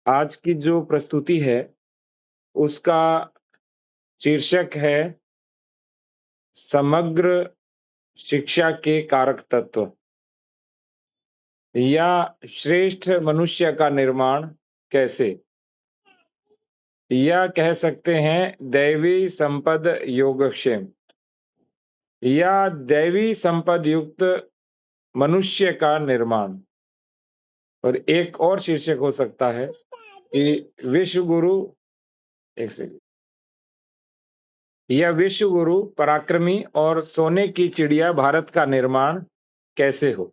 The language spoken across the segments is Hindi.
आज की जो प्रस्तुति है, उसका शीर्षक है समग्र शिक्षा के कारक तत्व या श्रेष्ठ मनुष्य का निर्माण कैसे? या कह सकते हैं दैवी संपद योगक्षेम या दैवी संपद युक्त मनुष्य का निर्माण। और एक और शीर्षक हो सकता है कि विश्व गुरु एक सेकंड यह विश्व गुरु पराक्रमी और सोने की चिड़िया भारत का निर्माण कैसे हो।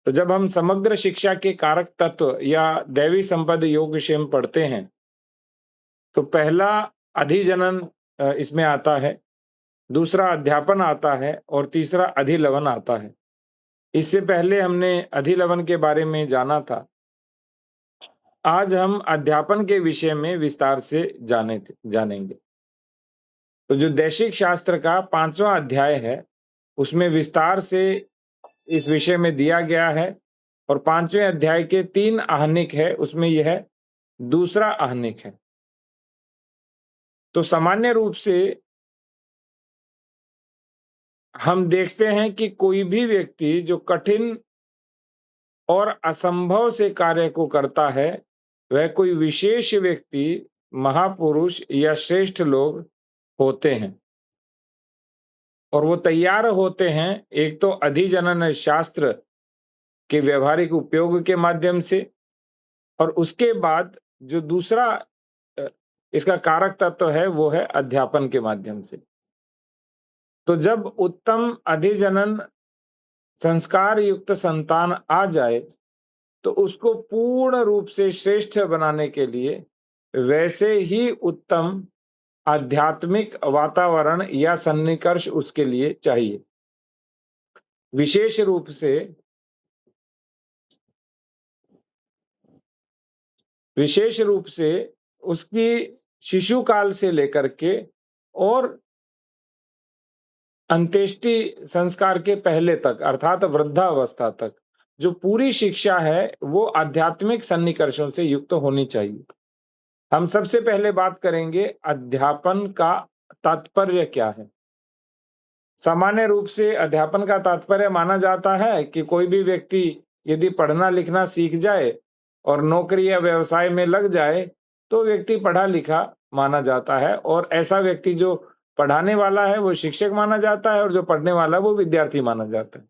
तो जब हम समग्र शिक्षा के कारक तत्व या दैवी संपद योगक्षेम पढ़ते हैं, तो पहला अधिजनन इसमें आता है, दूसरा अध्यापन आता है और तीसरा अधिलवन आता है। इससे पहले हमने अधिलवन के बारे में जाना था। आज हम अध्यापन के विषय में विस्तार से जानेंगे। तो जो दैशिक शास्त्र का 5वां अध्याय है, उसमें विस्तार से इस विषय में दिया गया है और 5वें अध्याय के 3 आहनिक है, उसमें यह दूसरा आहनिक है। तो सामान्य रूप से हम देखते हैं कि कोई भी व्यक्ति जो कठिन और असंभव से कार्य को करता है, वह कोई विशेष व्यक्ति, महापुरुष या श्रेष्ठ लोग होते हैं। और वो तैयार होते हैं एक तो अधिजनन शास्त्र के व्यावहारिक उपयोग के माध्यम से, और उसके बाद जो दूसरा अ, इसका कारक तत्व है वो है अध्यापन के माध्यम से। तो जब उत्तम अधिजनन संस्कार युक्त संतान आ जाए, तो उसको पूर्ण रूप से श्रेष्ठ बनाने के लिए वैसे ही उत्तम आध्यात्मिक वातावरण या सन्निकर्ष उसके लिए चाहिए। विशेष रूप से विशेष रूप से उसकी शिशु काल से लेकर के और अंत्येष्टि संस्कार के पहले तक अर्थात वृद्धावस्था तक जो पूरी शिक्षा है वो आध्यात्मिक सन्निकर्षों से युक्त होनी चाहिए। हम सबसे पहले बात करेंगे अध्यापन का तात्पर्य क्या है। सामान्य रूप से अध्यापन का तात्पर्य माना जाता है कि कोई भी व्यक्ति यदि पढ़ना लिखना सीख जाए और नौकरी या व्यवसाय में लग जाए, तो व्यक्ति पढ़ा लिखा माना जाता है और ऐसा व्यक्ति जो पढ़ाने वाला है वो शिक्षक माना जाता है और जो पढ़ने वाला है वो विद्यार्थी माना जाता है।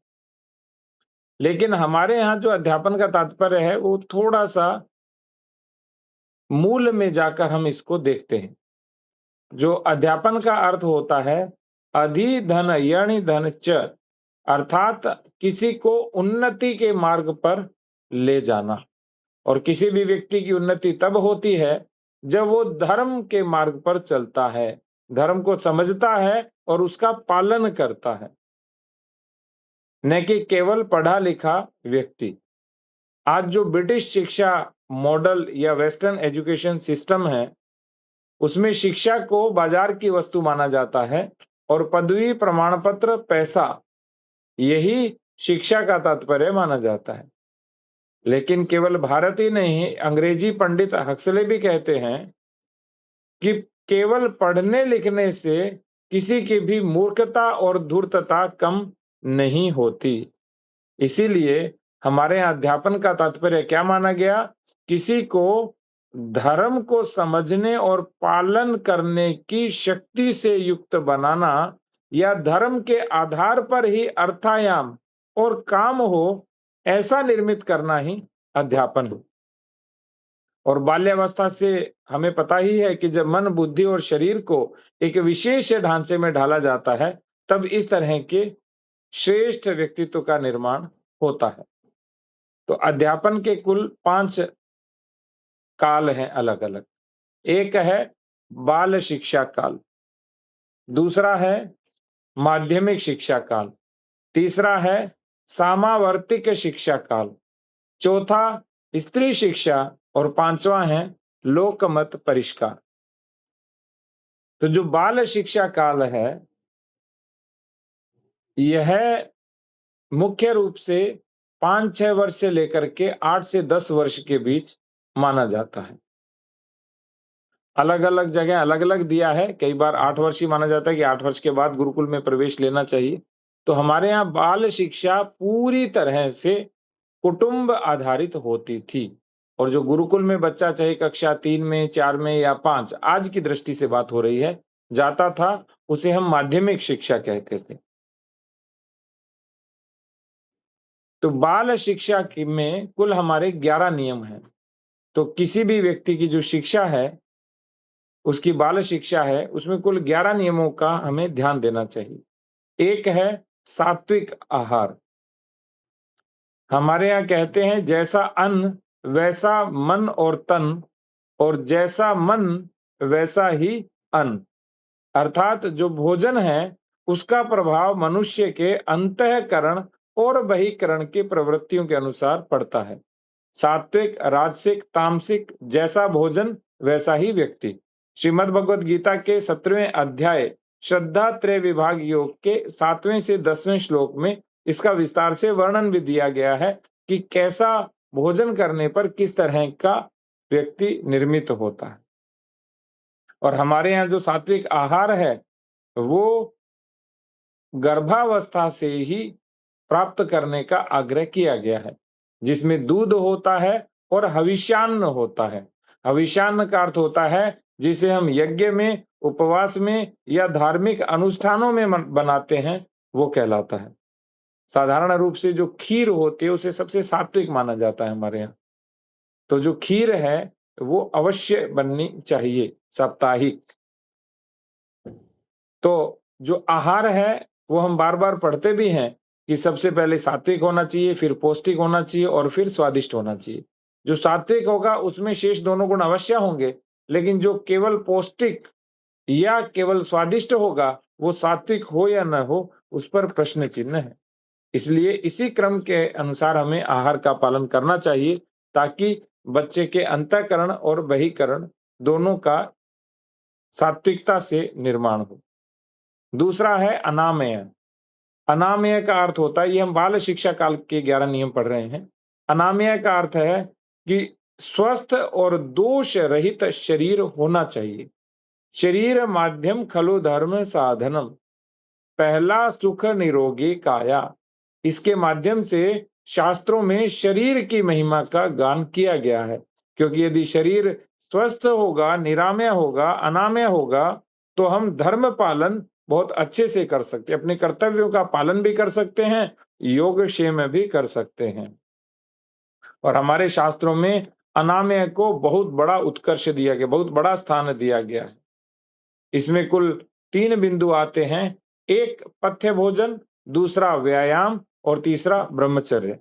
लेकिन हमारे यहाँ जो अध्यापन का तात्पर्य है वो थोड़ा-सा मूल में जाकर हम इसको देखते हैं। जो अध्यापन का अर्थ होता है अधि धन यणि धन च, अर्थात किसी को उन्नति के मार्ग पर ले जाना। और किसी भी व्यक्ति की उन्नति तब होती है जब वो धर्म के मार्ग पर चलता है, धर्म को समझता है और उसका पालन करता है, न कि केवल पढ़ा लिखा व्यक्ति। आज जो ब्रिटिश शिक्षा मॉडल या वेस्टर्न एजुकेशन सिस्टम है, उसमें शिक्षा को बाजार की वस्तु माना जाता है और पदवी प्रमाण पत्र पैसा यही शिक्षा का तात्पर्य माना जाता है। लेकिन केवल भारत ही नहीं, अंग्रेजी पंडित हक्सले भी कहते हैं कि केवल पढ़ने लिखने से किसी की भी मूर्खता और धूर्तता कम नहीं होती। इसीलिए हमारे यहाँ अध्यापन का तात्पर्य क्या माना गया? किसी को धर्म को समझने और पालन करने की शक्ति से युक्त बनाना या धर्म के आधार पर ही अर्थायाम और काम हो, ऐसा निर्मित करना ही अध्यापन है। और बाल्यावस्था से हमें पता ही है कि जब मन, बुद्धि और शरीर को एक विशेष ढांचे में ढाला जाता है, तब इस तरह के श्रेष्ठ व्यक्तित्व का निर्माण होता है। तो अध्यापन के कुल 5 काल हैं अलग-अलग। एक है बाल शिक्षा काल, दूसरा है माध्यमिक शिक्षा काल, तीसरा है सामावर्तिक शिक्षा काल, चौथा स्त्री शिक्षा और 5वां है लोकमत परिष्कार। तो जो बाल शिक्षा काल है, यह मुख्य रूप से 5-6 वर्ष से लेकर के 8 से 10 वर्ष के बीच माना जाता है। अलग-अलग जगह अलग-अलग दिया है, कई बार 8 वर्ष ही माना जाता है कि 8 वर्ष के बाद गुरुकुल में प्रवेश लेना चाहिए। तो हमारे यहाँ बाल शिक्षा पूरी तरह से कुटुंब आधारित होती थी और जो गुरुकुल में बच्चा चाहे कक्षा 3 में, 4 में या 5 आज की दृष्टि से बात हो रही है, जाता था, उसे हम माध्यमिक शिक्षा कहते थे। तो बाल शिक्षा की में कुल हमारे 11 नियम हैं। तो किसी भी व्यक्ति की जो शिक्षा है, उसकी बाल शिक्षा है, उसमें कुल 11 नियमों का हमें ध्यान देना चाहिए। एक है सात्विक आहार। हमारे यहाँ कहते हैं जैसा अन्न वैसा मन और तन और जैसा मन वैसा ही अन्न। अर्थात जो भोजन है उसका प्रभाव मनुष्य के अंतःकरण और बहिःकरण की प्रवृत्तियों के अनुसार पड़ता है। सात्विक, राजसिक, तामसिक जैसा भोजन वैसा ही व्यक्ति। श्रीमद् भगवद गीता के 17वें अध्याय श्रद्धा त्रय विभाग योग के 7वें से 10वें श्लोक में इसका विस्तार से वर्णन भी दिया गया है कि कैसा भोजन करने पर किस तरह का व्यक्ति निर्मित होता है। और हमारे यहाँ जो सात्विक आहार है, वो गर्भावस्था से ही प्राप्त करने का आग्रह किया गया है, जिसमें दूध होता है और हविष्यान्न होता है। हविष्यान्न का अर्थ होता है जिसे हम यज्ञ में, उपवास में या धार्मिक अनुष्ठानों में बनाते हैं, वो कहलाता है। साधारण रूप से जो खीर होती है उसे सबसे सात्विक माना जाता है हमारे यहाँ। तो जो खीर है वो अवश्य बननी चाहिए साप्ताहिक। तो जो आहार है वो हम बार-बार पढ़ते भी हैं कि सबसे पहले सात्विक होना चाहिए, फिर पौष्टिक होना चाहिए और फिर स्वादिष्ट होना चाहिए। जो सात्विक होगा उसमें शेष दोनों गुण अवश्य होंगे, लेकिन जो केवल पौष्टिक या केवल स्वादिष्ट होगा, वो सात्विक हो या न हो, उस पर प्रश्न चिन्ह है। इसलिए इसी क्रम के अनुसार हमें आहार का पालन करना चाहिए ताकि बच्चे के अंतःकरण और बहिःकरण दोनों का सात्विकता से निर्माण हो। दूसरा है अनामय। अनामय का अर्थ होता है, ये हम बाल शिक्षा काल के 11 नियम पढ़ रहे हैं। अनामय का अर्थ है कि स्वस्थ और दोष रहित शरीर होना चाहिए। शरीर माध्यम खलु धर्म साधनम। पहला सुख निरोगी काया। इसके माध्यम से शास्त्रों में शरीर की महिमा का गान किया गया है, क्योंकि यदि शरीर स्वस्थ होगा, निरामय होगा, अनामय होगा, तो हम धर्म पालन बहुत अच्छे से कर सकते हैं, अपने कर्तव्यों का पालन भी कर सकते हैं, योगक्षेम भी कर सकते हैं। और हमारे शास्त्रों में अनामय को बहुत बड़ा उत्कर्ष दिया गया, बहुत बड़ा स्थान दिया गया है। इसमें कुल 3 बिंदु आते हैं, एक पथ्य भोजन, दूसरा व्यायाम और तीसरा ब्रह्मचर्य।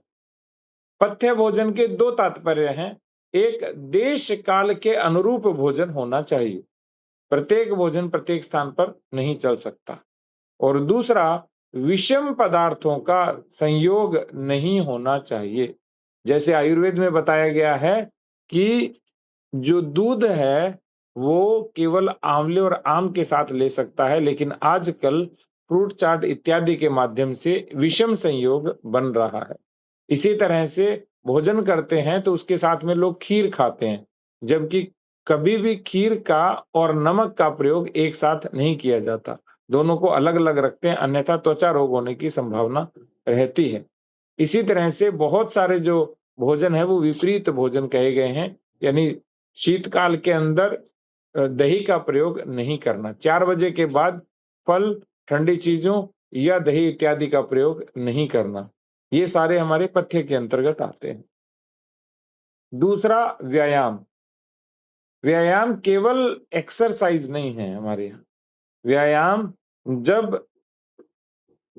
पथ्य भोजन के 2 तात्पर्य हैं, एक देश काल के अनुरूप भोजन होना चाहिए, प्रत्येक भोजन प्रत्येक स्थान पर नहीं चल सकता, और दूसरा विषम पदार्थों का संयोग नहीं होना चाहिए। जैसे आयुर्वेद में बताया गया है कि जो दूध है वो केवल आंवले और आम के साथ ले सकता है, लेकिन आजकल फ्रूट चाट इत्यादि के माध्यम से विषम संयोग बन रहा है। इसी तरह से भोजन करते हैं तो उसके साथ में लोग खीर खाते हैं, जबकि कभी भी खीर का और नमक का प्रयोग एक साथ नहीं किया जाता। दोनों को अलग-अलग रखते हैं, अन्यथा त्वचा रोग होने की संभावना रहती है। इसी तरह से बहुत सारे जो भोजन है वो विपरीत भोजन कहे गए हैं, यानी शीतकाल के अंदर दही का प्रयोग नहीं करना। 4 बजे के बाद फल, ठंडी चीज़ों या दही इत्यादि का प्रयोग नहीं करना। ये सारे हमारे पथ्य के अंतर्गत आते हैं। दूसरा व्यायाम। व्यायाम केवल एक्सरसाइज़ नहीं है हमारे यहाँ। व्यायाम जब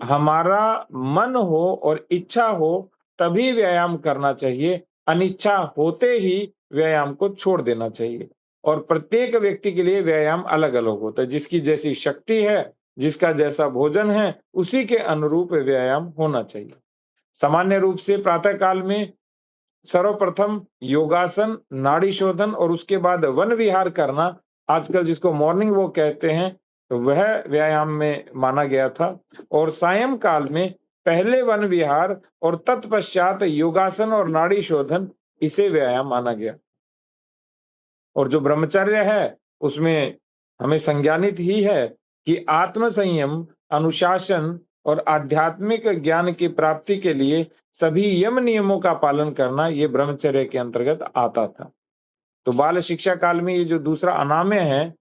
हमारा मन हो और इच्छा हो तभी व्यायाम करना चाहिए, अनिच्छा होते ही व्यायाम को छोड़ देना चाहिए। और प्रत्येक व्यक्ति के लिए व्यायाम अलग-अलग होता है, जिसकी जैसी शक्ति है, जिसका जैसा भोजन है, उसी के अनुरूप व्यायाम होना चाहिए। सामान्य रूप से प्रातः काल में सर्वप्रथम योगासन, नाड़ी शोधन और उसके बाद वन विहार करना, आजकल जिसको मॉर्निंग वॉक कहते हैं, वह व्यायाम में माना गया था। और सायं काल में पहले वन विहार और तत्पश्चात योगासन और नाड़ी शोधन, इसे व्यायाम माना गया। और जो ब्रह्मचर्य है, उसमें हमें संज्ञानित ही है कि आत्म संयम, अनुशासन और आध्यात्मिक ज्ञान की प्राप्ति के लिए सभी यम नियमों का पालन करना, ये ब्रह्मचर्य के अंतर्गत आता था। तो बाल शिक्षा काल में ये जो दूसरा अनामय है,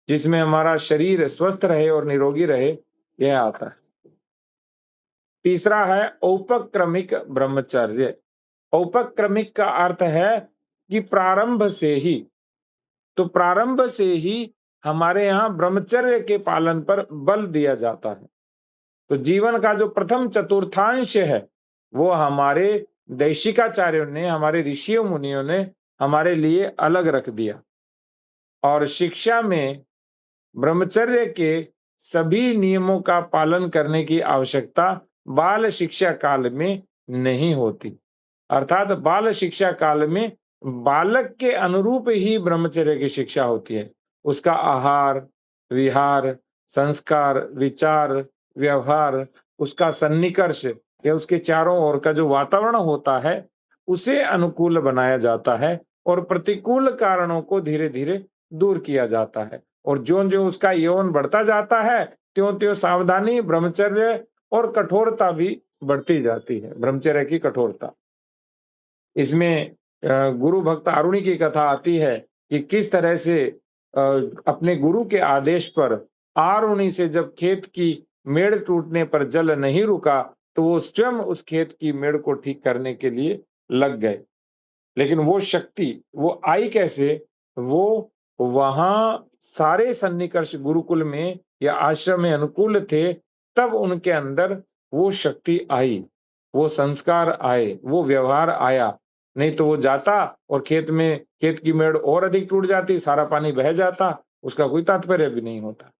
जिसमें हमारा शरीर स्वस्थ रहे और निरोगी रहे, यह आता है। तीसरा है औपक्रमिक ब्रह्मचर्य। औपक्रमिक का अर्थ है कि प्रारंभ से ही, तो प्रारंभ से ही हमारे यहाँ ब्रह्मचर्य के पालन पर बल दिया जाता है। तो जीवन का जो प्रथम चतुर्थांश है, वो हमारे देशिकाचार्यों ने, हमारे ऋषियों मुनियों ने हमारे लिए अलग रख दिया। और शिक्षा में ब्रह्मचर्य के सभी नियमों का पालन करने की आवश्यकता बाल शिक्षा काल में नहीं होती। अर्थात बाल शिक्षा काल में बालक के अनुरूप ही ब्रह्मचर्य की शिक्षा होती है। उसका आहार, विहार, संस्कार, विचार, व्यवहार, उसका सन्निकर्ष या उसके चारों ओर का जो वातावरण होता है, उसे अनुकूल बनाया जाता है और प्रतिकूल कारणों को धीरे-धीरे दूर किया जाता है। और ज्यों-ज्यों उसका यौवन बढ़ता जाता है, त्यों-त्यों सावधानी, ब्रह्मचर्य और कठोरता भी बढ़ती जाती है, ब्रह्मचर्य की कठोरता। इसमें गुरु भक्त आरुणि की कथा आती है कि किस तरह से अपने गुरु के आदेश पर आरुणि से जब खेत की मेड़ टूटने पर जल नहीं रुका, तो वो स्वयं उस खेत की मेड़ को ठीक करने के लिए लग गए। लेकिन वो शक्ति, वो आई कैसे? वो वहां सारे सन्निकर्ष गुरुकुल में या आश्रम में अनुकूल थे, तब उनके अंदर वो शक्ति आई, वो संस्कार आए, वो व्यवहार आया। नहीं तो वो जाता और खेत की मेड़ और अधिक टूट जाती, सारा पानी बह जाता, उसका कोई तात्पर्य भी नहीं होता।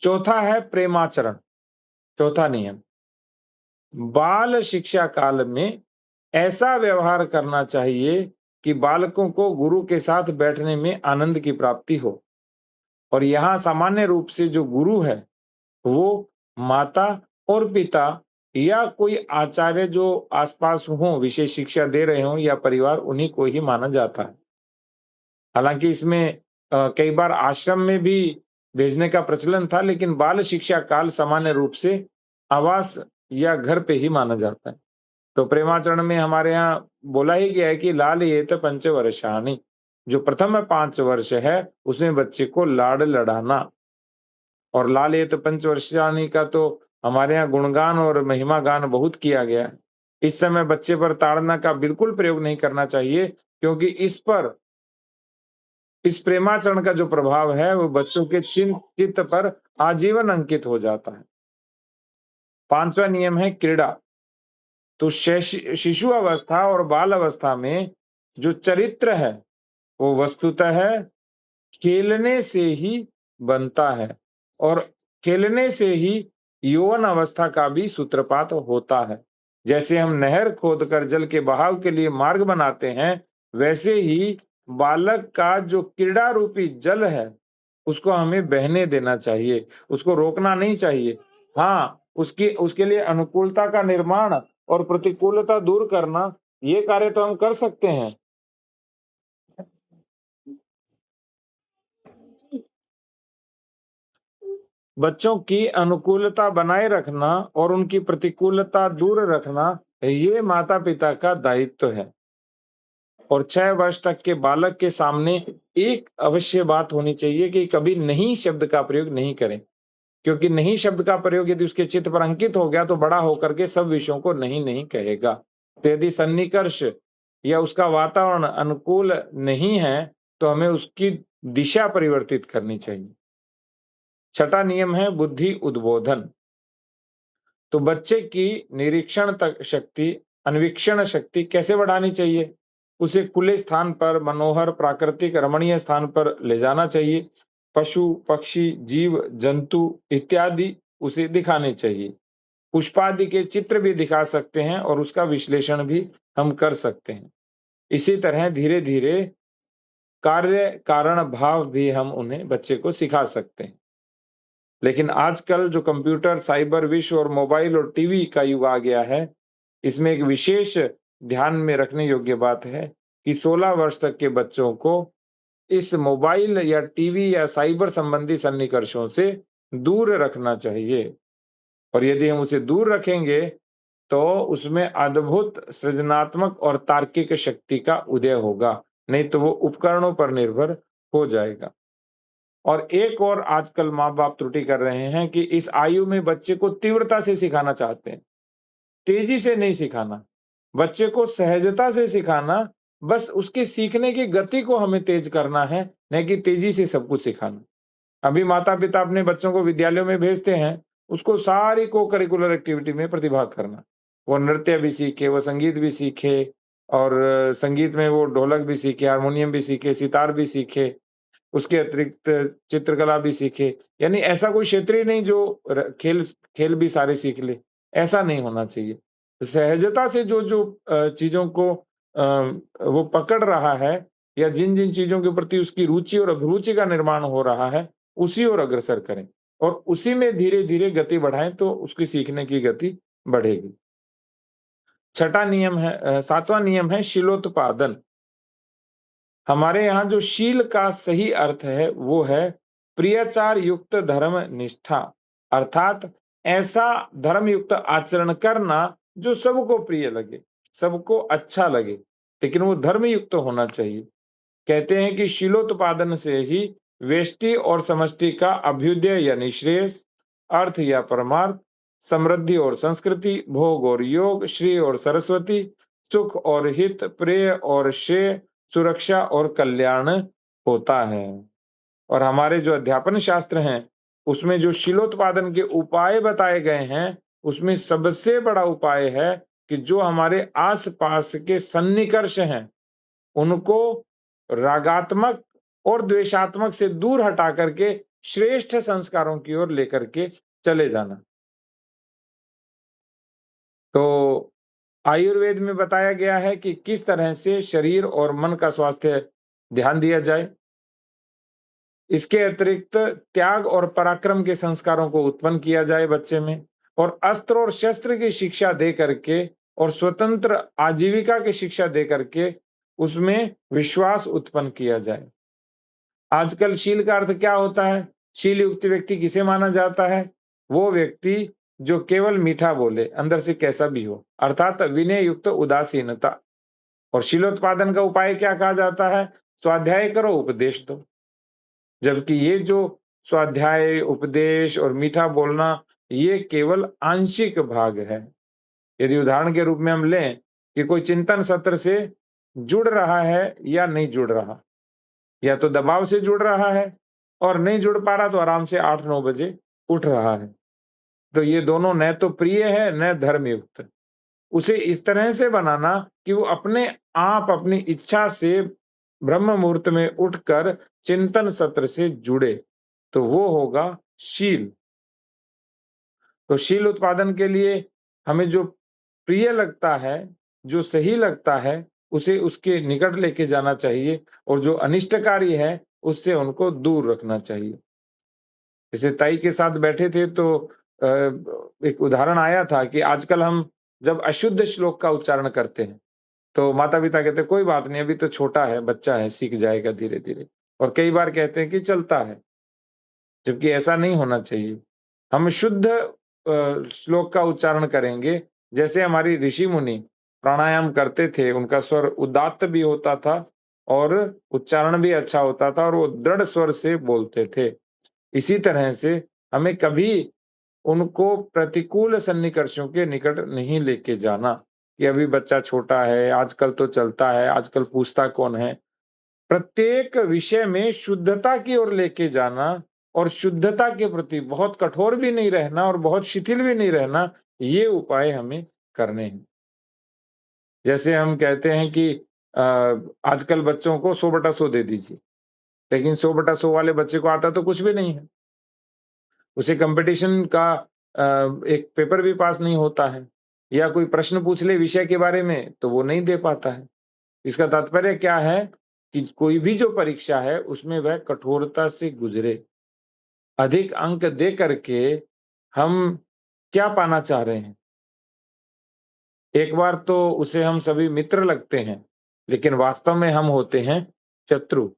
चौथा है प्रेमाचरण, चौथा नियम। बाल शिक्षा काल में ऐसा व्यवहार करना चाहिए कि बालकों को गुरु के साथ बैठने में आनंद की प्राप्ति हो। और यहाँ सामान्य रूप से जो गुरु है, वो माता और पिता या कोई आचार्य जो आसपास हों, विशेष शिक्षा दे रहे हों या परिवार, उन्हीं को ही माना जाता है। हालांकि इसमें कई बार आश्रम में भी भेजने का प्रचलन था, लेकिन बाल शिक्षा काल सामान्य रूप से आवास या घर पे ही माना जाता है। तो प्रेमाचरण में हमारे यहाँ बोला ही गया है कि लालयेत पंचवर्षाणि, जो प्रथम 5 वर्ष है, उसमें बच्चे को लाड लड़ाना। और लालयेत पंचवर्षाणि का तो हमारे यहाँ गुणगान और महिमा गान बहुत किया गया है। इस समय बच्चे पर ताड़ना का बिल्कुल प्रयोग नहीं करना चाहिए, क्योंकि इस प्रेमाचरण का जो प्रभाव है, वो बच्चों के चित्त पर आजीवन अंकित हो जाता है। 5वां नियम है क्रीड़ा। तो शिशु अवस्था और बाल अवस्था में जो चरित्र है, वो वस्तुतः खेलने से ही बनता है और खेलने से ही यौवन अवस्था का भी सूत्रपात होता है। जैसे हम नहर खोदकर जल के बहाव के लिए मार्ग बनाते हैं, वैसे ही बालक का जो क्रीड़ा रूपी जल है, उसको हमें बहने देना चाहिए, उसको रोकना नहीं चाहिए। हाँ, उसकी उसके लिए अनुकूलता का निर्माण और प्रतिकूलता दूर करना, ये कार्य तो हम कर सकते हैं। बच्चों की अनुकूलता बनाए रखना और उनकी प्रतिकूलता दूर रखना, ये माता-पिता का दायित्व है। और 6 वर्ष तक के बालक के सामने एक अवश्य बात होनी चाहिए कि कभी नहीं शब्द का प्रयोग नहीं करें। क्योंकि नहीं शब्द का प्रयोग यदि उसके चित्त पर अंकित हो गया, तो बड़ा होकर के सब विषयों को नहीं नहीं कहेगा। तो यदि सन्निकर्ष या उसका वातावरण अनुकूल नहीं है, तो हमें उसकी दिशा परिवर्तित करनी चाहिए। छठा नियम है बुद्धि उद्बोधन। तो बच्चे की निरीक्षण तक शक्ति, अन्वीक्षण शक्ति कैसे बढ़ानी चाहिए? उसे खुले स्थान पर, मनोहर, प्राकृतिक, रमणीय स्थान पर ले जाना चाहिए। पशु, पक्षी, जीव, जंतु इत्यादि उसे दिखाने चाहिए। पुष्पादि के चित्र भी दिखा सकते हैं और उसका विश्लेषण भी हम कर सकते हैं। इसी तरह धीरे-धीरे कार्य कारण भाव भी हम उन्हें, बच्चे को सिखा सकते हैं। लेकिन आजकल जो कंप्यूटर, साइबर विश्व और मोबाइल और टीवी का युग आ गया है, इसमें एक विशेष ध्यान में रखने योग्य बात है कि 16 वर्ष तक के बच्चों को इस मोबाइल या टीवी या साइबर संबंधी सन्निकर्षों से दूर रखना चाहिए। और यदि हम उसे दूर रखेंगे, तो उसमें अद्भुत सृजनात्मक और तार्किक शक्ति का उदय होगा, नहीं तो वो उपकरणों पर निर्भर हो जाएगा। और एक और आजकल माँ-बाप त्रुटि कर रहे हैं कि इस आयु में बच्चे को तीव्रता से सिखाना चाहते हैं, तेज़ी से नहीं सिखाना। बच्चे को सहजता से सिखाना, बस उसके सीखने की गति को हमें तेज़ करना है, नहीं कि तेज़ी से सब कुछ सिखाना। अभी माता-पिता अपने बच्चों को विद्यालयों में भेजते हैं, उसको सारी को-करिकुलर एक्टिविटी में प्रतिभाग करना। वो नृत्य भी सीखे, वो संगीत भी सीखे और संगीत में वो ढोलक भी सीखे, हारमोनियम भी सीखे, सितार भी सीखे। उसके अतिरिक्त चित्रकला भी सीखे, यानी ऐसा कोई क्षेत्र ही नहीं जो र खेल खेल भी सारे सीख ले, ऐसा नहीं होना चाहिए। सहजता से जो-जो चीज़ों को वो पकड़ रहा है या जिन-जिन चीज़ों के प्रति उसकी रुचि और अभिरुचि का निर्माण हो रहा है, उसी ओर अग्रसर करें और उसी में धीरे-धीरे गति बढ़ाएँ तो उसकी सीखने की गति बढ़ेगी। छठा नियम है 7वां नियम है शीलोत्पादन। हमारे यहाँ जो शील का सही अर्थ है, वो है प्रियाचार युक्त धर्म निष्ठा, अर्थात ऐसा धर्म युक्त आचरण करना जो सबको प्रिय लगे, सबको अच्छा लगे, लेकिन वो धर्म युक्त होना चाहिए। कहते हैं कि शीलोत्पादन से ही व्यष्टि और समष्टि का अभ्युदय यानी श्रेयस, अर्थ या परमार्थ, समृद्धि और संस्कृति, भोग और योग, श्री और सरस्वती, सुख और हित, प्रेय और श्रेय, सुरक्षा और कल्याण होता है। और हमारे जो अध्यापन शास्त्र हैं, उसमें जो शीलोत्पादन के उपाय बताए गए हैं, उसमें सबसे बड़ा उपाय है कि जो हमारे आस-पास के सन्निकर्ष हैं, उनको रागात्मक और द्वेषात्मक से दूर हटा करके श्रेष्ठ संस्कारों की ओर लेकर के चले जाना। तो आयुर्वेद में बताया गया है कि किस तरह से शरीर और मन का स्वास्थ्य ध्यान दिया जाए। इसके अतिरिक्त त्याग और पराक्रम के संस्कारों को उत्पन्न किया जाए बच्चे में और अस्त्र और शस्त्र की शिक्षा दे करके और स्वतंत्र आजीविका की शिक्षा दे करके उसमें विश्वास उत्पन्न किया जाए। आजकल शील का अर्थ क्या होता है? शील युक्त व्यक्ति किसे माना जाता है? वो व्यक्ति जो केवल मीठा बोले, अंदर से कैसा भी हो, अर्थात विनय युक्त उदासीनता। और शीलोत्पादन का उपाय क्या कहा जाता है? स्वाध्याय करो, उपदेश दो। जबकि ये जो स्वाध्याय, उपदेश और मीठा बोलना, ये केवल आंशिक भाग है। यदि उदाहरण के रूप में हम लें कि कोई चिंतन सत्र से जुड़ रहा है या नहीं जुड़ रहा, या तो दबाव से जुड़ रहा है और नहीं जुड़ पा रहा तो आराम से 8-9 बजे उठ रहा है। तो ये दोनों न तो प्रिय है, न धर्मयुक्त। उसे इस तरह से बनाना कि वो अपने आप अपनी इच्छा से ब्रह्म मुहूर्त में उठकर चिंतन सत्र से जुड़े, तो वो होगा शील। तो शील उत्पादन के लिए हमें जो प्रिय लगता है, जो सही लगता है, उसे उसके निकट लेके जाना चाहिए और जो अनिष्टकारी है, उससे उनको दूर रखना चाहिए। जैसे ताई के साथ बैठे थे तो अ, एक उदाहरण आया था कि आजकल हम जब अशुद्ध श्लोक का उच्चारण करते हैं, तो माता-पिता कहते हैं, "कोई बात नहीं, अभी तो छोटा है, बच्चा है, सीख जाएगा धीरे-धीरे।" और कई बार कहते हैं कि चलता है, जबकि ऐसा नहीं होना चाहिए। हम शुद्ध श्लोक का उच्चारण करेंगे, जैसे हमारी ऋषि-मुनि प्राणायाम करते थे, उनका स्वर उदात्त भी होता था और उच्चारण भी अच्छा होता था और वो दृढ़ स्वर से बोलते थे। इसी तरह से हमें कभी उनको प्रतिकूल सन्निकर्षों के निकट नहीं लेके जाना, कि अभी बच्चा छोटा है, आजकल तो चलता है, आजकल पूछता कौन है। प्रत्येक विषय में शुद्धता की ओर लेके जाना और शुद्धता के प्रति बहुत कठोर भी नहीं रहना और बहुत शिथिल भी नहीं रहना, ये उपाय हमें करने हैं। जैसे हम कहते हैं कि अ, आजकल बच्चों को 100/100 दे दीजिए, लेकिन 100/100 वाले बच्चे को आता तो कुछ भी नहीं है। उसे कॉम्पिटिशन का एक पेपर भी पास नहीं होता है या कोई प्रश्न पूछ ले विषय के बारे में, तो वो नहीं दे पाता है। इसका तात्पर्य क्या है कि कोई भी जो परीक्षा है, उसमें वह कठोरता से गुज़रे। अधिक अंक दे करके हम क्या पाना चाह रहे हैं? एक बार तो उसे हम सभी मित्र लगते हैं, लेकिन वास्तव में हम होते हैं शत्रु।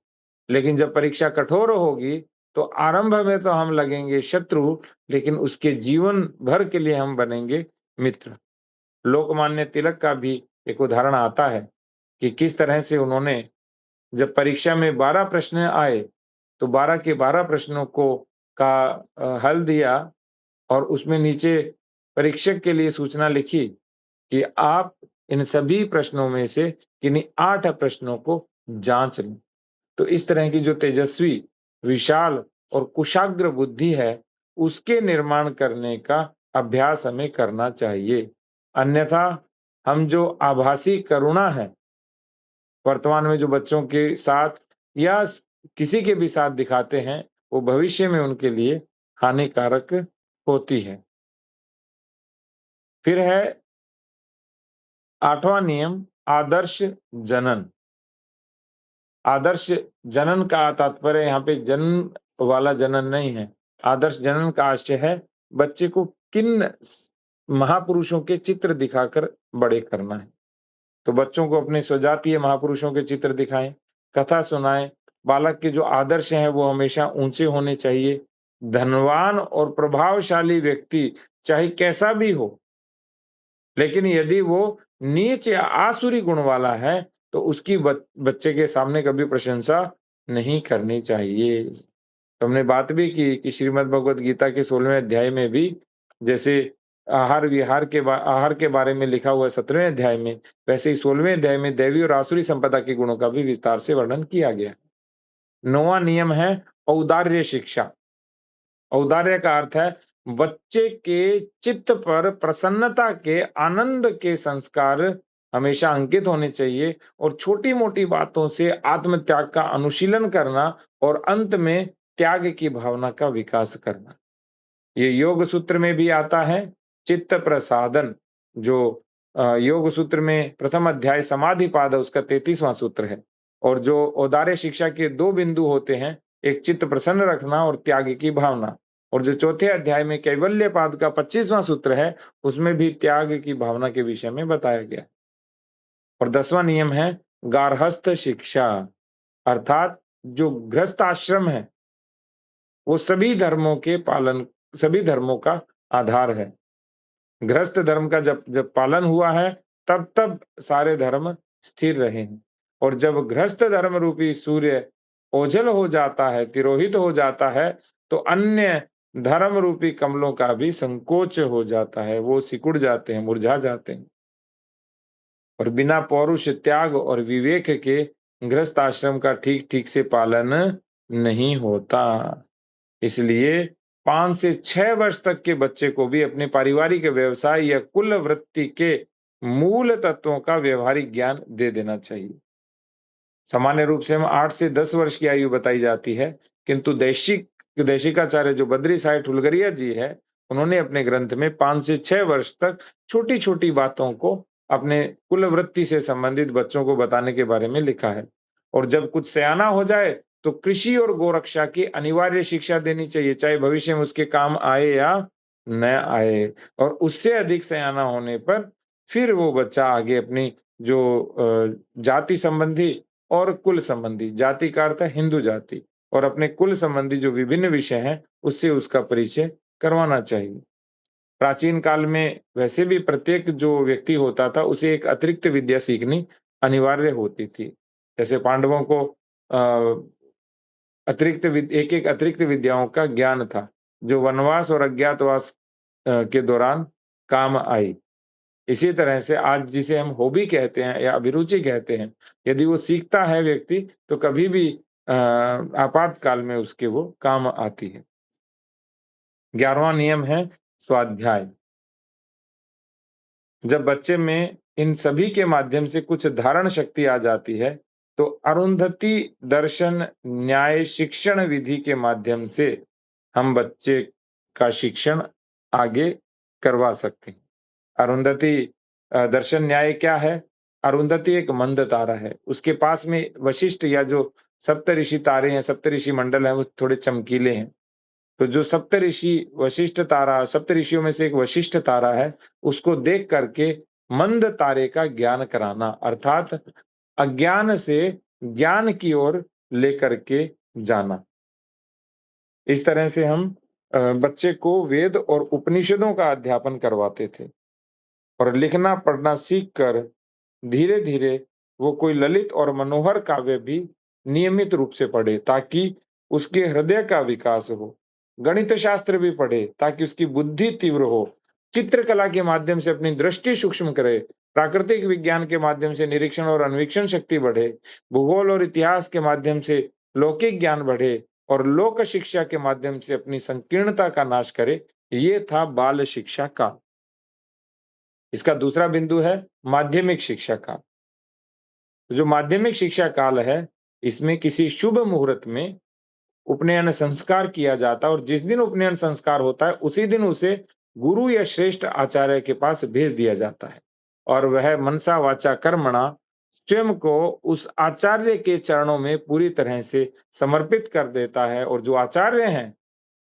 लेकिन जब परीक्षा कठोर होगी, तो आरंभ में तो हम लगेंगे शत्रु, लेकिन उसके जीवन भर के लिए हम बनेंगे मित्र। लोकमान्य तिलक का भी एक उदाहरण आता है कि किस तरह से उन्होंने जब परीक्षा में 12 प्रश्न आए, तो 12 के 12 प्रश्नों को का हल दिया और उसमें नीचे परीक्षक के लिए सूचना लिखी कि आप इन सभी प्रश्नों में से किन्हीं 8 प्रश्नों को जाँच लें। तो इस तरह की जो तेजस्वी, विशाल और कुशाग्र बुद्धि है, उसके निर्माण करने का अभ्यास हमें करना चाहिए। अन्यथा हम जो आभासी करुणा है, वर्तमान में जो बच्चों के साथ या किसी के भी साथ दिखाते हैं, वो भविष्य में उनके लिए हानिकारक होती है। फिर है 8वां नियम आदर्श जनन। आदर्श जनन का तात्पर्य यहाँ पे जन्म वाला जनन नहीं है। आदर्श जनन का आशय है बच्चे को किन महापुरुषों के चित्र दिखाकर बड़े करना है। तो बच्चों को अपने स्वजातीय महापुरुषों के चित्र दिखाएं, कथा सुनाएं। बालक के जो आदर्श हैं वो हमेशा ऊंचे होने चाहिए। धनवान और प्रभावशाली व्यक्ति चाहे कैसा भी हो, लेकिन यदि वो नीच या आसुरी गुण वाला है, तो उसकी बच्चे के सामने कभी प्रशंसा नहीं करनी चाहिए। तो हमने बात भी की कि श्रीमद् भगवद गीता के 16वें अध्याय में भी जैसे आहार के बारे में लिखा हुआ है 17वें अध्याय में, वैसे ही 16वें अध्याय में दैवी और आसुरी संपदा के गुणों का भी विस्तार से वर्णन किया गया। 9वां नियम है औदार्य शिक्षा। औदार्य का अर्थ है बच्चे के चित्त पर प्रसन्नता के, आनंद के संस्कार हमेशा अंकित होने चाहिए और छोटी-मोटी बातों से आत्म-त्याग का अनुशीलन करना और अंत में त्याग की भावना का विकास करना। ये योग सूत्र में भी आता है, चित्त प्रसादन जो योग सूत्र में प्रथम अध्याय समाधिपाद है, उसका 33वां सूत्र है। और जो औदार्य शिक्षा के 2 बिंदु होते हैं, एक चित्त प्रसन्न रखना और त्याग की भावना। और जो चौथे अध्याय में कैवल्यपाद का 25वां सूत्र है, उसमें भी त्याग की भावना के विषय में बताया गया। और 10वां नियम है गार्हस्थ शिक्षा, अर्थात जो गृहस्थ आश्रम है, वो सभी धर्मों का आधार है। गृहस्थ धर्म का जब जब पालन हुआ है, तब सारे धर्म स्थिर रहे हैं। और जब गृहस्थ धर्म रूपी सूर्य ओझल हो जाता है, तिरोहित हो जाता है, तो अन्य धर्म रूपी कमलों का भी संकोच हो जाता है, वो सिकुड़ जाते हैं, मुरझा जाते हैं। और बिना पौरुष, त्याग और विवेक के गृहस्थ आश्रम का ठीक-ठीक से पालन नहीं होता। इसलिए 5 से 6 वर्ष तक के बच्चे को भी अपने पारिवारिक व्यवसाय या कुल वृत्ति के मूल तत्वों का व्यवहारिक ज्ञान दे देना चाहिए। सामान्य रूप से हम 8 से 10 वर्ष की आयु बताई जाती है, किंतु देशिकाचार्य जो बद्री साई ठुलगरिया जी है, उन्होंने अपने ग्रंथ में 5 से 6 वर्ष तक छोटी-छोटी बातों को अपने कुल वृत्ति से संबंधित बच्चों को बताने के बारे में लिखा है। और जब कुछ सयाना हो जाए, तो कृषि और गोरक्षा की अनिवार्य शिक्षा देनी चाहिए, चाहे भविष्य में उसके काम आए या न आए। और उससे अधिक सयाना होने पर फिर वो बच्चा आगे अपनी जो जाति संबंधी और कुल संबंधी, जाति का अर्थ है हिंदू जाति, और अपने कुल संबंधी जो विभिन्न विषय हैं, उससे उसका परिचय करवाना चाहिए। प्राचीन काल में वैसे भी प्रत्येक जो व्यक्ति होता था, उसे एक अतिरिक्त विद्या सीखनी अनिवार्य होती थी। जैसे पांडवों को एक-एक अतिरिक्त विद्याओं का ज्ञान था, जो वनवास और अज्ञातवास के दौरान काम आई। इसी तरह से आज जिसे हम हॉबी कहते हैं या अभिरुचि कहते हैं, यदि वो सीखता है व्यक्ति, तो कभी भी आपातकाल में उसके वो काम आती है। 11वां नियम है स्वाध्याय। जब बच्चे में इन सभी के माध्यम से कुछ धारण शक्ति आ जाती है, तो अरुंधति दर्शन न्याय शिक्षण विधि के माध्यम से हम बच्चे का शिक्षण आगे करवा सकते हैं। अरुंधति दर्शन न्याय क्या है? अरुंधति एक मंद तारा है। उसके पास में वशिष्ठ या जो सप्तऋषि तारे हैं, सप्तऋषि मंडल हैं, वो थोड़े चमकीले हैं। तो जो सप्तऋषि वशिष्ठ तारा, सप्तऋषियों में से एक वशिष्ठ तारा है, उसको देख करके मंद तारे का ज्ञान कराना, अर्थात अज्ञान से ज्ञान की ओर लेकर के जाना। इस तरह से हम बच्चे को वेद और उपनिषदों का अध्यापन करवाते थे और लिखना पढ़ना सीखकर धीरे-धीरे वो कोई ललित और मनोहर काव्य भी नियमित रूप से पढ़े ताकि उसके हृदय का विकास हो। गणित शास्त्र भी पढ़े ताकि उसकी बुद्धि तीव्र हो। चित्रकला के माध्यम से अपनी दृष्टि सूक्ष्म करे। प्राकृतिक विज्ञान के माध्यम से निरीक्षण और अन्वेषण शक्ति बढ़े। भूगोल और इतिहास के माध्यम से लौकिक ज्ञान बढ़े और लोक शिक्षा के माध्यम से अपनी संकीर्णता का नाश करे। ये था बाल शिक्षा का। इसका दूसरा बिंदु है माध्यमिक शिक्षा का। जो माध्यमिक शिक्षा काल है, इसमें किसी शुभ मुहूर्त में उपनयन संस्कार किया जाता है और जिस दिन उपनयन संस्कार होता है, उसी दिन उसे गुरु या श्रेष्ठ आचार्य के पास भेज दिया जाता है और वह मनसा वाचा कर्मणा स्वयं को उस आचार्य के चरणों में पूरी तरह से समर्पित कर देता है और जो आचार्य हैं,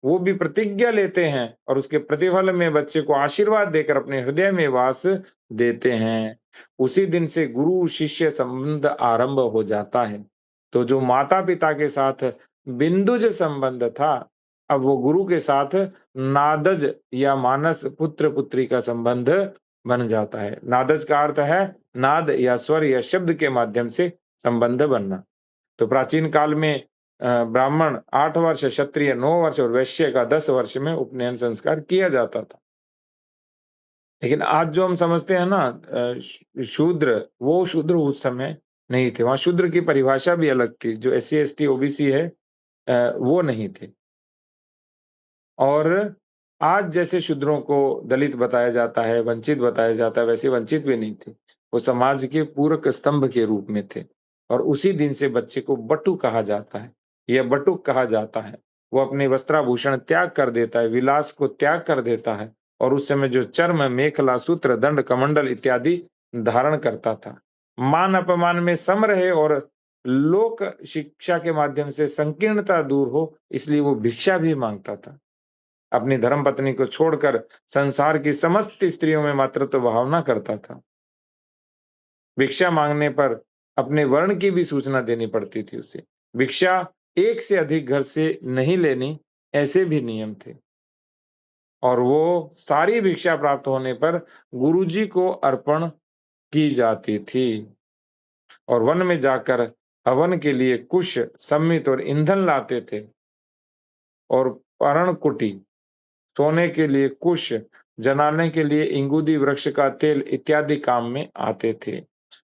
वो भी प्रतिज्ञा लेते हैं और उसके प्रतिफल में बच्चे को आशीर्वाद देकर अपने हृदय में वास देते हैं। उसी दिन से गुरु शिष्य संबंध आरंभ हो जाता है। तो जो माता-पिता के साथ बिंदुज संबंध था, अब वो गुरु के साथ नादज या मानस पुत्र-पुत्री का संबंध बन जाता है। नादज का अर्थ है नाद या स्वर या शब्द के माध्यम से संबंध बनना। तो प्राचीन काल में ब्राह्मण 8 वर्ष, क्षत्रिय 9 वर्ष और वैश्य का 10 वर्ष में उपनयन संस्कार किया जाता था। लेकिन आज जो हम समझते हैं ना शूद्र, वो शूद्र उस समय नहीं थे। वहाँ शूद्र की परिभाषा भी अलग थी। जो एससी, एसटी, ओबीसी है वो नहीं थे। और आज जैसे शूद्रों को दलित बताया जाता है, वंचित बताया जाता है, वैसे वंचित भी नहीं थे। वो समाज के पूरक स्तंभ के रूप में थे और उसी दिन से बच्चे को बटु कहा जाता है या बटुक कहा जाता है। वो अपने वस्त्राभूषण त्याग कर देता है, विलास को त्याग कर देता है और उस समय जो चर्म, मेखला, सूत्र, दंड, कमंडल इत्यादि धारण करता था। मान-अपमान में सम रहे और लोक शिक्षा के माध्यम से संकीर्णता दूर हो, इसलिए वो भिक्षा भी माँगता था। अपनी धर्मपत्नी को छोड़कर संसार की समस्त स्त्रियों में मातृत्व भावना करता था। भिक्षा माँगने पर अपने वर्ण की भी सूचना देनी पड़ती थी उसे। भिक्षा एक से अधिक घर से नहीं लेनी, ऐसे भी नियम थे। और वो सारी भिक्षा प्राप्त होने पर गुरुजी को अर्पण की जाती थी और वन में जाकर हवन के लिए कुश, सम्मित और ईंधन लाते थे और पर्णकुटी सोने के लिए कुश, जलाने के लिए इंगूदी वृक्ष का तेल इत्यादि काम में आते थे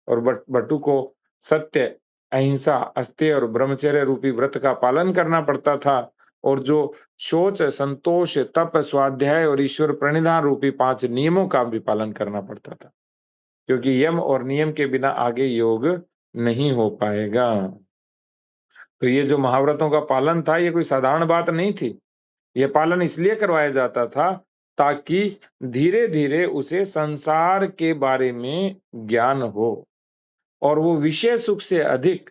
और बटु को सत्य, अहिंसा, अस्तेय और ब्रह्मचर्य रूपी व्रत का पालन करना पड़ता था और जो शौच, संतोष, तप, स्वाध्याय और ईश्वर प्रणिधान रूपी 5 नियमों का भी पालन करना पड़ता था, क्योंकि यम और नियम के बिना आगे योग नहीं हो पाएगा। तो ये जो महाव्रतों का पालन था, ये कोई साधारण बात नहीं थी। ये पालन इसलिए करवाया जाता था ताकि धीरे-धीरे उसे संसार के बारे में ज्ञान हो और वो विषय सुख से अधिक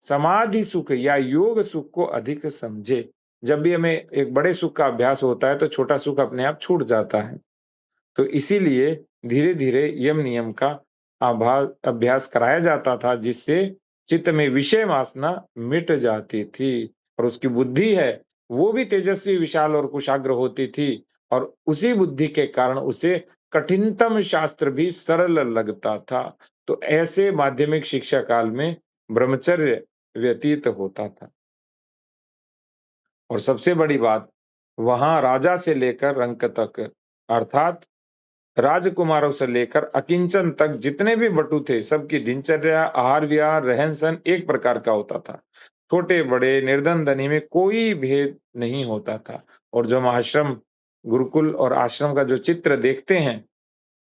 समाधि सुख या योग सुख को अधिक समझे। जब भी हमें एक बड़े सुख का अभ्यास होता है तो छोटा सुख अपने आप छूट जाता है। तो इसीलिए धीरे-धीरे यम नियम का अभ्यास कराया जाता था जिससे चित्त में विषय वासना मिट जाती थी और उसकी बुद्धि है वो भी तेजस्वी, विशाल और कुशाग्र होती थी और उसी बुद्धि के कारण उसे कठिनतम शास्त्र भी सरल लगता था। तो ऐसे माध्यमिक शिक्षा काल में ब्रह्मचर्य व्यतीत होता था। और सबसे बड़ी बात, वहाँ राजा से लेकर रंक तक अर्थात राजकुमारों से लेकर अकिंचन तक जितने भी बटु थे, सबकी दिनचर्या, आहार-विहार, रहन-सहन एक प्रकार का होता था। छोटे-बड़े, निर्धन-धनी में कोई भेद नहीं होता था और जो हम आश्रम, गुरुकुल और आश्रम का जो चित्र देखते हैं,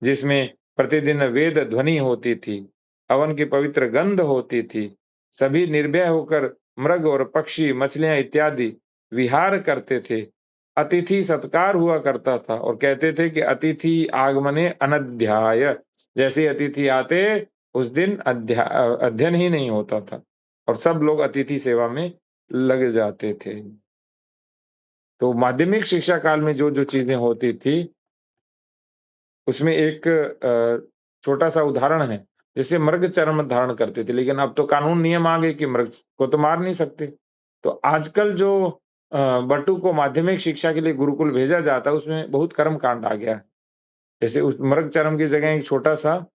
जिसमें प्रतिदिन वेद ध्वनि होती थी, हवन की पवित्र गंध होती थी, सभी निर्भय होकर मृग और पक्षी, मछलियाँ इत्यादि विहार करते थे। अतिथि सत्कार हुआ करता था और कहते थे कि अतिथि आगमने अनध्याय, जैसे ही अतिथि आते उस दिन अध्ययन ही नहीं होता था और सब लोग अतिथि सेवा में लग जाते थे। तो माध्यमिक शिक्षा काल में जो-जो चीज़ें होती थी उसमें एक छोटा-सा उदाहरण है। जैसे मृग चर्म धारण करते थे, लेकिन अब तो कानून नियम आ गए कि मृग को तो मार नहीं सकते। तो आजकल जो बटू को माध्यमिक शिक्षा के लिए गुरुकुल भेजा जाता है, उसमें बहुत कर्मकांड आ गया है। जैसे उस मृग चर्म की जगह एक छोटा-सा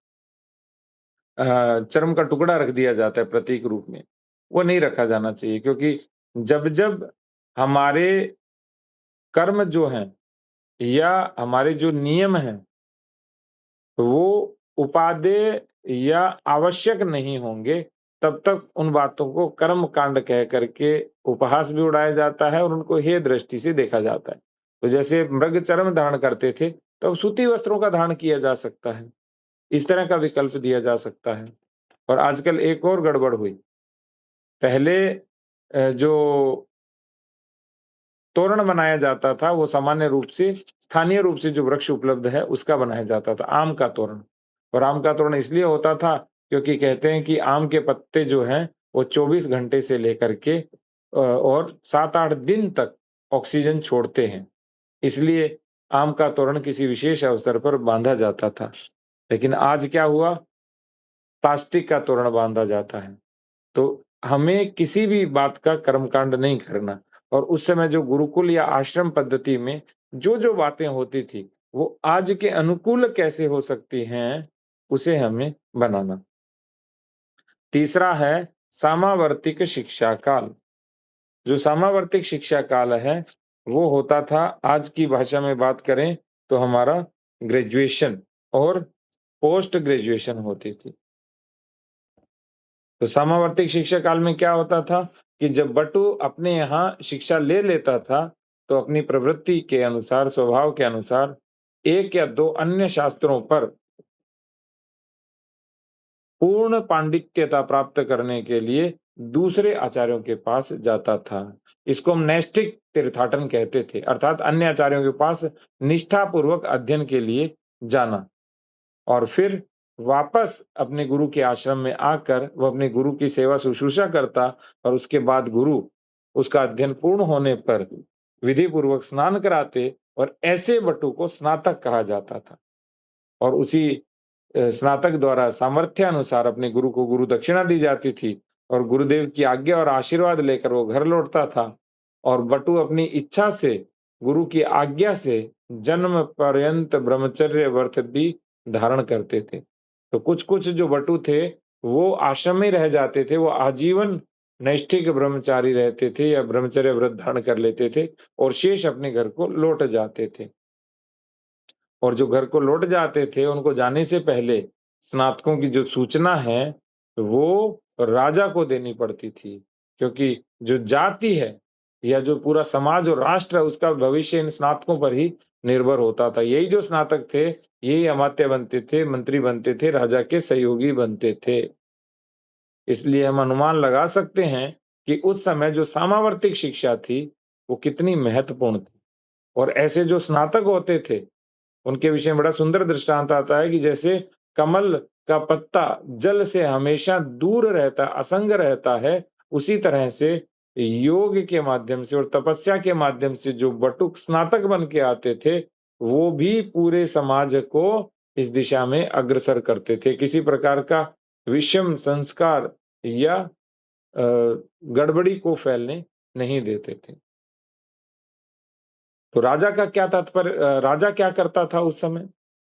चर्म का टुकड़ा रख दिया जाता है प्रतीक रूप में। वो नहीं रखा जाना चाहिए, क्योंकि जब-जब हमारे कर्म जो हैं या हमारे जो नियम हैं, वो उपादेय या आवश्यक नहीं होंगे, तब तक उन बातों को कर्म कांड कह करके उपहास भी उड़ाया जाता है और उनको हेय दृष्टि से देखा जाता है। तो जैसे मृग चर्म धारण करते थे, तो अब सूती वस्त्रों का धारण किया जा सकता है। इस तरह का विकल्प दिया जा सकता है। और आजकल एक और गड़बड़ हुई। पहले जो तोरण बनाया जाता था, वो सामान्य रूप से स्थानीय रूप से जो वृक्ष उपलब्ध है, उसका बनाया जाता था, आम का तोरण। और आम का तोरण इसलिए होता था, क्योंकि कहते हैं कि आम के पत्ते जो हैं, वो 24 घंटे से लेकर के और 7-8 दिन तक ऑक्सीजन छोड़ते हैं। इसलिए आम का तोरण किसी विशेष अवसर पर बाँधा जाता था। लेकिन आज क्या हुआ? प्लास्टिक का तोरण बाँधा जाता है। तो हमें किसी भी बात का कर्मकांड नहीं करना, और उस समय जो गुरुकुल या आश्रम पद्धति में जो-जो बातें होती थी, वो आज के अनुकूल कैसे हो सकती हैं, उसे हमें बनाना। तीसरा है सामावर्तिक शिक्षा काल। जो सामावर्तिक शिक्षा काल है, वो होता था, आज की भाषा में बात करें तो हमारा ग्रेजुएशन और पोस्ट ग्रेजुएशन होती थी। तो सामावर्तिक शिक्षा काल में क्या होता था कि जब बटु अपने यहाँ शिक्षा ले लेता था, तो अपनी प्रवृत्ति के अनुसार, स्वभाव के अनुसार 1 या 2 अन्य शास्त्रों पर पूर्ण पांडित्यता प्राप्त करने के लिए दूसरे आचार्यों के पास जाता था। इसको हम नैष्ठिक तीर्थाटन कहते थे, अर्थात अन्य आचार्यों के पास निष्ठापूर्वक अध्ययन के लिए जाना। और फिर वापस अपने गुरु के आश्रम में आकर वो अपने गुरु की सेवा शुश्रूषा करता, और उसके बाद गुरु उसका अध्ययन पूर्ण होने पर विधि पूर्वक स्नान कराते, और ऐसे बटु को स्नातक कहा जाता था। और उसी स्नातक द्वारा सामर्थ्यानुसार अपने गुरु को गुरु दक्षिणा दी जाती थी, और गुरुदेव की आज्ञा और आशीर्वाद लेकर वो घर लौटता था। और बटु अपनी इच्छा से, गुरु की आज्ञा से जन्म पर्यंत ब्रह्मचर्य व्रत भी धारण करते थे। तो कुछ-कुछ जो बटु थे, वो आश्रम में रह जाते थे, वो आजीवन नैष्ठिक ब्रह्मचारी रहते थे या ब्रह्मचर्य व्रत धारण कर लेते थे, और शेष अपने घर को लौट जाते थे। और जो घर को लौट जाते थे, उनको जाने से पहले स्नातकों की जो सूचना है, वो राजा को देनी पड़ती थी। क्योंकि जो जाति है या जो पूरा समाज और राष्ट्र है, उसका भविष्य इन स्नातकों पर ही निर्भर होता था। यही जो स्नातक थे, यही अमात्य बनते थे, मंत्री बनते थे, राजा के सहयोगी बनते थे। इसलिए हम अनुमान लगा सकते हैं कि उस समय जो सामावर्तिक शिक्षा थी, वो कितनी महत्वपूर्ण थी। और ऐसे जो स्नातक होते थे, उनके विषय में बड़ा सुंदर दृष्टांत आता है कि जैसे कमल का पत्ता जल से हमेशा दूर रहता, असंग रहता है, उसी तरह से योग के माध्यम से और तपस्या के माध्यम से जो बटुक स्नातक बन के आते थे, वो भी पूरे समाज को इस दिशा में अग्रसर करते थे। किसी प्रकार का विषम संस्कार या गड़बड़ी को फैलने नहीं देते थे। तो राजा क्या करता था उस समय?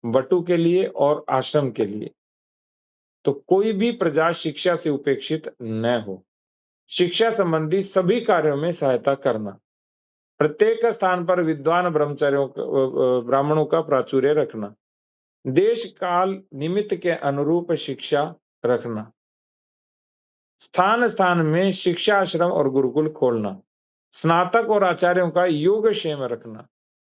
बटु के लिए और आश्रम के लिए, तो कोई भी प्रजा शिक्षा से उपेक्षित न हो। शिक्षा संबंधी सभी कार्यों में सहायता करना। प्रत्येक स्थान पर विद्वान ब्राह्मणों का प्राचुर्य रखना। देश काल निमित्त के अनुरूप शिक्षा रखना। स्थान-स्थान में शिक्षाश्रम और गुरुकुल खोलना। स्नातक और आचार्यों का योगक्षेम रखना।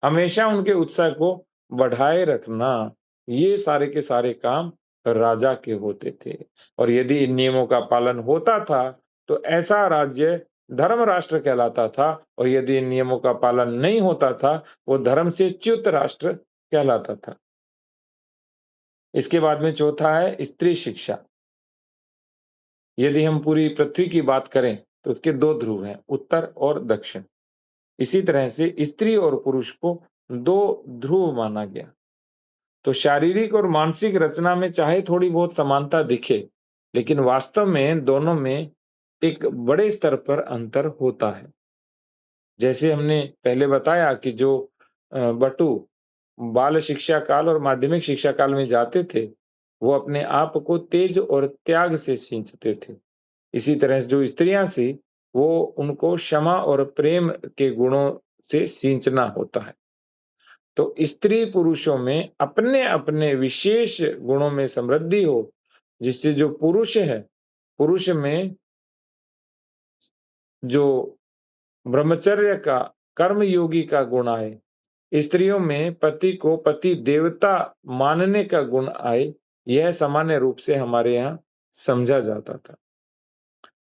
हमेशा उनके उत्साह को बढ़ाए रखना। ये सारे के सारे काम राजा के होते थे। और यदि इन नियमों का पालन होता था, तो ऐसा राज्य धर्म राष्ट्र कहलाता था, और यदि इन नियमों का पालन नहीं होता था, वो धर्म से च्युत राष्ट्र कहलाता था। इसके बाद में चौथा है स्त्री शिक्षा। यदि हम पूरी पृथ्वी की बात करें, तो उसके 2 ध्रुव हैं, उत्तर और दक्षिण। इसी तरह से स्त्री और पुरुष को 2 ध्रुव माना गया। तो शारीरिक और मानसिक रचना में चाहे थोड़ी बहुत समानता दिखे, लेकिन वास्तव में दोनों में एक बड़े स्तर पर अंतर होता है। जैसे हमने पहले बताया कि जो बटु बाल शिक्षा काल और माध्यमिक शिक्षा काल में जाते थे, वो अपने आप को तेज और त्याग से सींचते थे। इसी तरह से जो स्त्रियाँ थीं, वो उनको क्षमा और प्रेम के गुणों से सींचना होता है। तो स्त्री पुरुषों में अपने-अपने विशेष गुणों में समृद्धि हो, जिससे जो पुरुष है, पुरुष में जो ब्रह्मचर्य का, कर्मयोगी का गुण आए, स्त्रियों में पति को पति देवता मानने का गुण आए, यह सामान्य रूप से हमारे यहाँ समझा जाता था।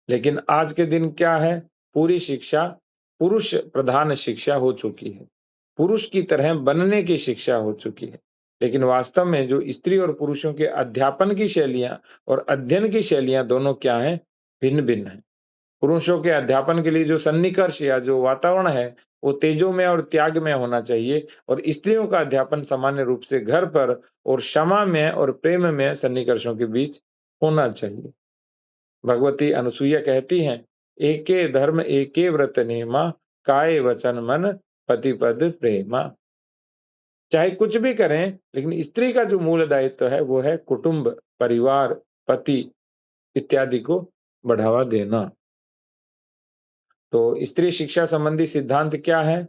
लेकिन आज के दिन क्या है? पूरी शिक्षा पुरुष प्रधान शिक्षा हो चुकी है। पुरुष की तरह बनने की शिक्षा हो चुकी है। लेकिन वास्तव में जो स्त्री और पुरुषों के अध्यापन की शैलियाँ और अध्ययन की शैलियाँ दोनों क्या हैं? भिन्न-भिन्न हैं। पुरुषों के अध्यापन के लिए जो सन्निकर्ष या जो वातावरण है, वो तेजोमय और त्यागमय होना चाहिए और स्त्रियों का अध्यापन सामान्य रूप से घर पर और क्षमामय और प्रेममय सन्निकर्षों के बीच होना चाहिए। भगवती अनुसुईया कहती हैं, एके धर्म एके व्रत नेमा, काये वचन मन पति-पद प्रेमा। चाहे कुछ भी करें, लेकिन स्त्री का जो मूल दायित्व है, वो है कुटुंब, परिवार, पति इत्यादि को बढ़ावा देना। तो स्त्री शिक्षा संबंधी सिद्धांत क्या है?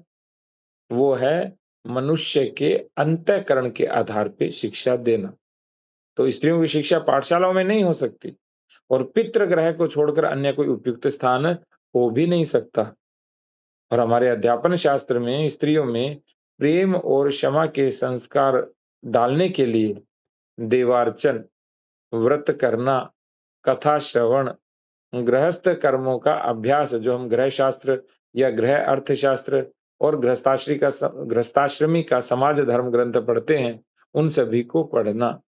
वो है मनुष्य के अंतःकरण के आधार पे शिक्षा देना। तो स्त्रियों की शिक्षा पाठशालाओं में नहीं हो सकती और पितृगृह को छोड़कर अन्य कोई उपयुक्त स्थान हो भी नहीं सकता। और हमारे अध्यापन शास्त्र में स्त्रियों में प्रेम और क्षमा के संस्कार डालने के लिए देवार्चन, व्रत करना, कथा श्रवण, गृहस्थ कर्मों का अभ्यास जो हम गृह शास्त्र या गृह अर्थशास्त्र और गृहस्थाश्रमी का समाज धर्म ग्रंथ पढ़ते हैं, उन सभी को पढ़ना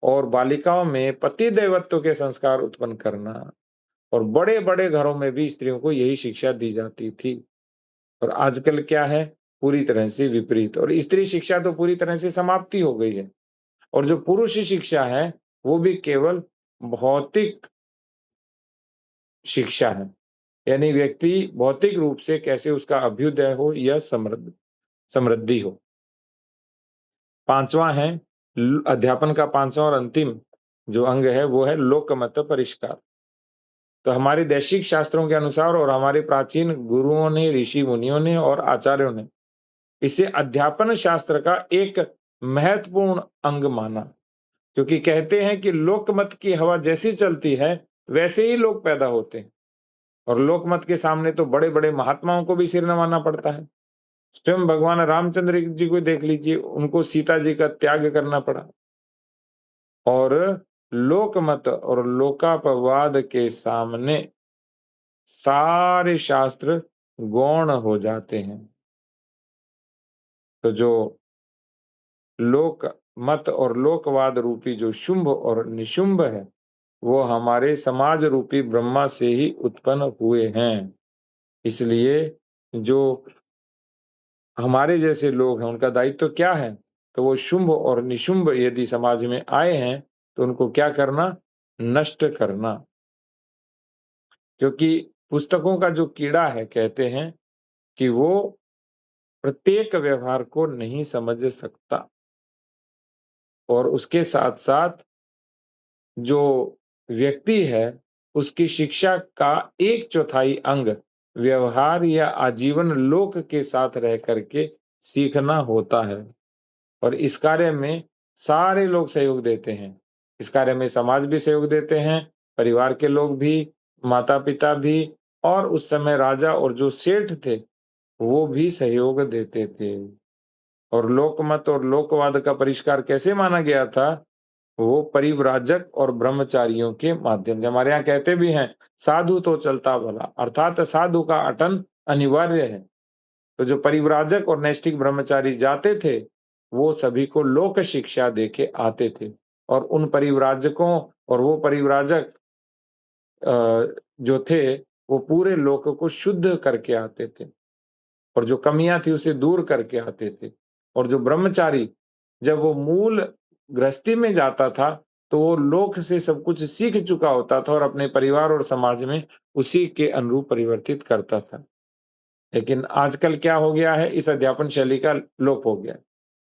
और बालिकाओं में पति देवत्व के संस्कार उत्पन्न करना और बड़े-बड़े घरों में भी स्त्रियों को यही शिक्षा दी जाती थी। और आजकल क्या है? पूरी तरह से विपरीत और स्त्री शिक्षा तो पूरी तरह से समाप्ति हो गई है और जो पुरुष शिक्षा है, वो भी केवल भौतिक शिक्षा है। यानी व्यक्ति भौतिक रूप से कैसे उसका अभ्युदय हो या समृद्धि हो। 5वां है अध्यापन का 5वां और अंतिम जो अंग है, वो है लोकमत परिष्कार। तो हमारे दैशिक शास्त्रों के अनुसार और हमारे प्राचीन गुरुओं ने, ऋषि मुनियों ने और आचार्यों ने इसे अध्यापन शास्त्र का एक महत्वपूर्ण अंग माना, क्योंकि कहते हैं कि लोकमत की हवा जैसी चलती है, वैसे ही लोग पैदा होते हैं और लोकमत के सामने तो बड़े-बड़े महात्माओं को भी सिर नवाना पड़ता है। स्वयं भगवान रामचंद्र जी को देख लीजिए, उनको सीता जी का त्याग करना पड़ा और लोकमत और लोकापवाद के सामने सारे शास्त्र गौण हो जाते हैं। तो जो लोक मत और लोकवाद रूपी जो शुंभ और निशुंभ है, वो हमारे समाज रूपी ब्रह्मा से ही उत्पन्न हुए हैं। इसलिए जो हमारे जैसे लोग हैं, उनका दायित्व क्या है? तो वो शुंभ और निशुंभ यदि समाज में आए हैं, तो उनको क्या करना? नष्ट करना। क्योंकि पुस्तकों का जो कीड़ा है, कहते हैं कि वो प्रत्येक व्यवहार को नहीं समझ सकता और उसके साथ-साथ जो व्यक्ति है, उसकी शिक्षा का 1/4 अंग व्यवहार या आजीवन लोक के साथ रह कर के सीखना होता है और इस कार्य में सारे लोग सहयोग देते हैं। इस कार्य में समाज भी सहयोग देते हैं, परिवार के लोग भी, माता-पिता भी और उस समय राजा और जो सेठ थे, वो भी सहयोग देते थे। और लोकमत और लोकवाद का परिष्कार कैसे माना गया था? वो परिव्राजक और ब्रह्मचारियों के माध्यम से हमारे यहाँ कहते भी हैं, साधु तो चलता भला, अर्थात साधु का अटन अनिवार्य है। तो जो परिव्राजक और नैष्ठिक ब्रह्मचारी जाते थे, वो सभी को लोक शिक्षा देके आते थे और उन परिव्राजकों और वो परिव्राजक जो थे, वो पूरे लोक को शुद्ध करके आते थे और जो कमियाँ थी, उसे दूर करके आते थे और जो ब्रह्मचारी जब वो मूल गृहस्थी में जाता था, तो वो लोक से सब कुछ सीख चुका होता था और अपने परिवार और समाज में उसी के अनुरूप परिवर्तित करता था। लेकिन आजकल क्या हो गया है, इस अध्यापन शैली का लोप हो गया है।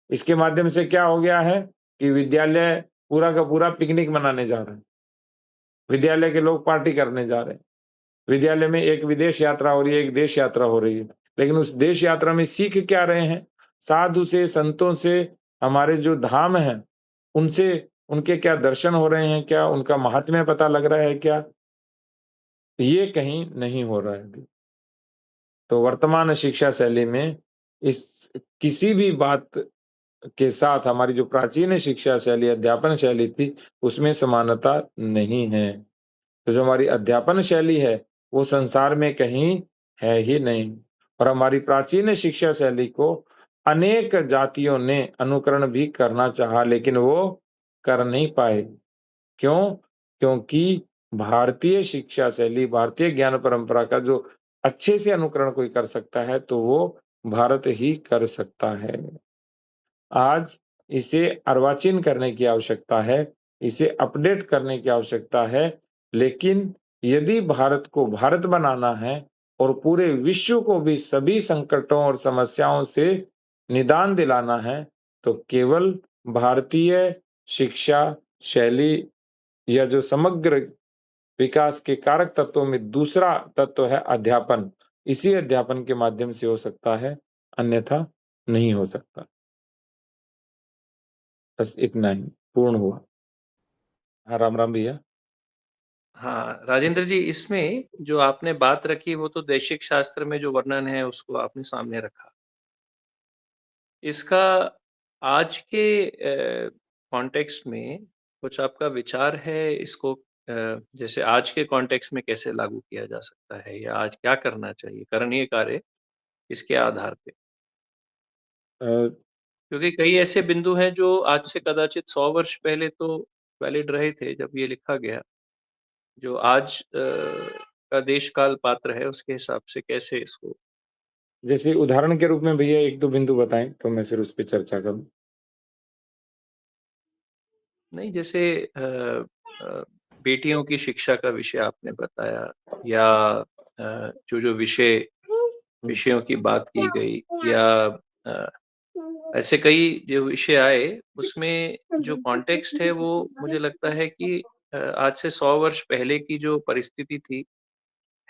इसके माध्यम से क्या हो गया है कि विद्यालय पूरा का पूरा पिकनिक मनाने जा रहा है। विद्यालय के लोग पार्टी करने जा रहे हैं। विद्यालय में एक विदेश यात्रा हो रही है, एक देश यात्रा हो रही है। लेकिन उस देश यात्रा में सीख क्या रहे हैं? साधु से, संतों से, हमारे जो धाम हैं, उनसे उनके क्या दर्शन हो रहे हैं क्या? उनका माहात्म्य पता लग रहा है क्या? ये कहीं नहीं हो रहा है अभी। तो वर्तमान शिक्षा शैली में इस किसी भी बात के साथ हमारी जो प्राचीन शिक्षा शैली, अध्यापन शैली थी, उसमें समानता नहीं है। तो जो हमारी अध्यापन शैली है, वो संसार में कहीं है ही नहीं और हमारी प्राचीन शिक्षा शैली को अनेक जातियों ने अनुकरण भी करना चाहा, लेकिन वो कर नहीं पाए। क्यों? क्योंकि भारतीय शिक्षा शैली, भारतीय ज्ञान परंपरा का जो अच्छे से अनुकरण कोई कर सकता है, तो वो भारत ही कर सकता है। आज इसे अर्वाचीन करने की आवश्यकता है, इसे अपडेट करने की आवश्यकता है, लेकिन यदि भारत को भारत बनाना है और पूरे विश्व को भी सभी संकटों और समस्याओं से निदान दिलाना है, तो केवल भारतीय शिक्षा शैली या जो समग्र विकास के कारक तत्वों में दूसरा तत्व है अध्यापन। इसी अध्यापन के माध्यम से हो सकता है, अन्यथा नहीं हो सकता। बस इतना ही, पूर्ण हुआ। हाँ, राम-राम भैया। हाँ, राजेंद्र जी, इसमें जो आपने बात रखी वो तो दैशिक शास्त्र में जो वर्णन है उसको आपने सामने रखा। इसका आज के कॉन्टेक्स्ट में कुछ आपका विचार है इसको जैसे आज के कॉन्टेक्स्ट में कैसे लागू किया जा सकता है या आज क्या करना चाहिए, करणीय कार्य इसके आधार पे? अ, क्योंकि कई ऐसे बिंदु हैं जो आज से कदाचित 100 वर्ष पहले तो वैलिड रहे थे जब ये लिखा गया। जो आज का देश काल पात्र है उसके हिसाब से कैसे इसको जैसे उदाहरण के रूप में भैया 1-2 बिंदु बताएँ, तो मैं फिर उस पे चर्चा करूँ। नहीं जैसे अ, बेटियों की शिक्षा का विषय आपने बताया या जो हुँ। विषयों की बात की गई या अ, ऐसे कई जो विषय आए उसमें जो कॉन्टेक्स्ट है वो मुझे लगता है कि आज से 100 वर्ष पहले की जो परिस्थिति थी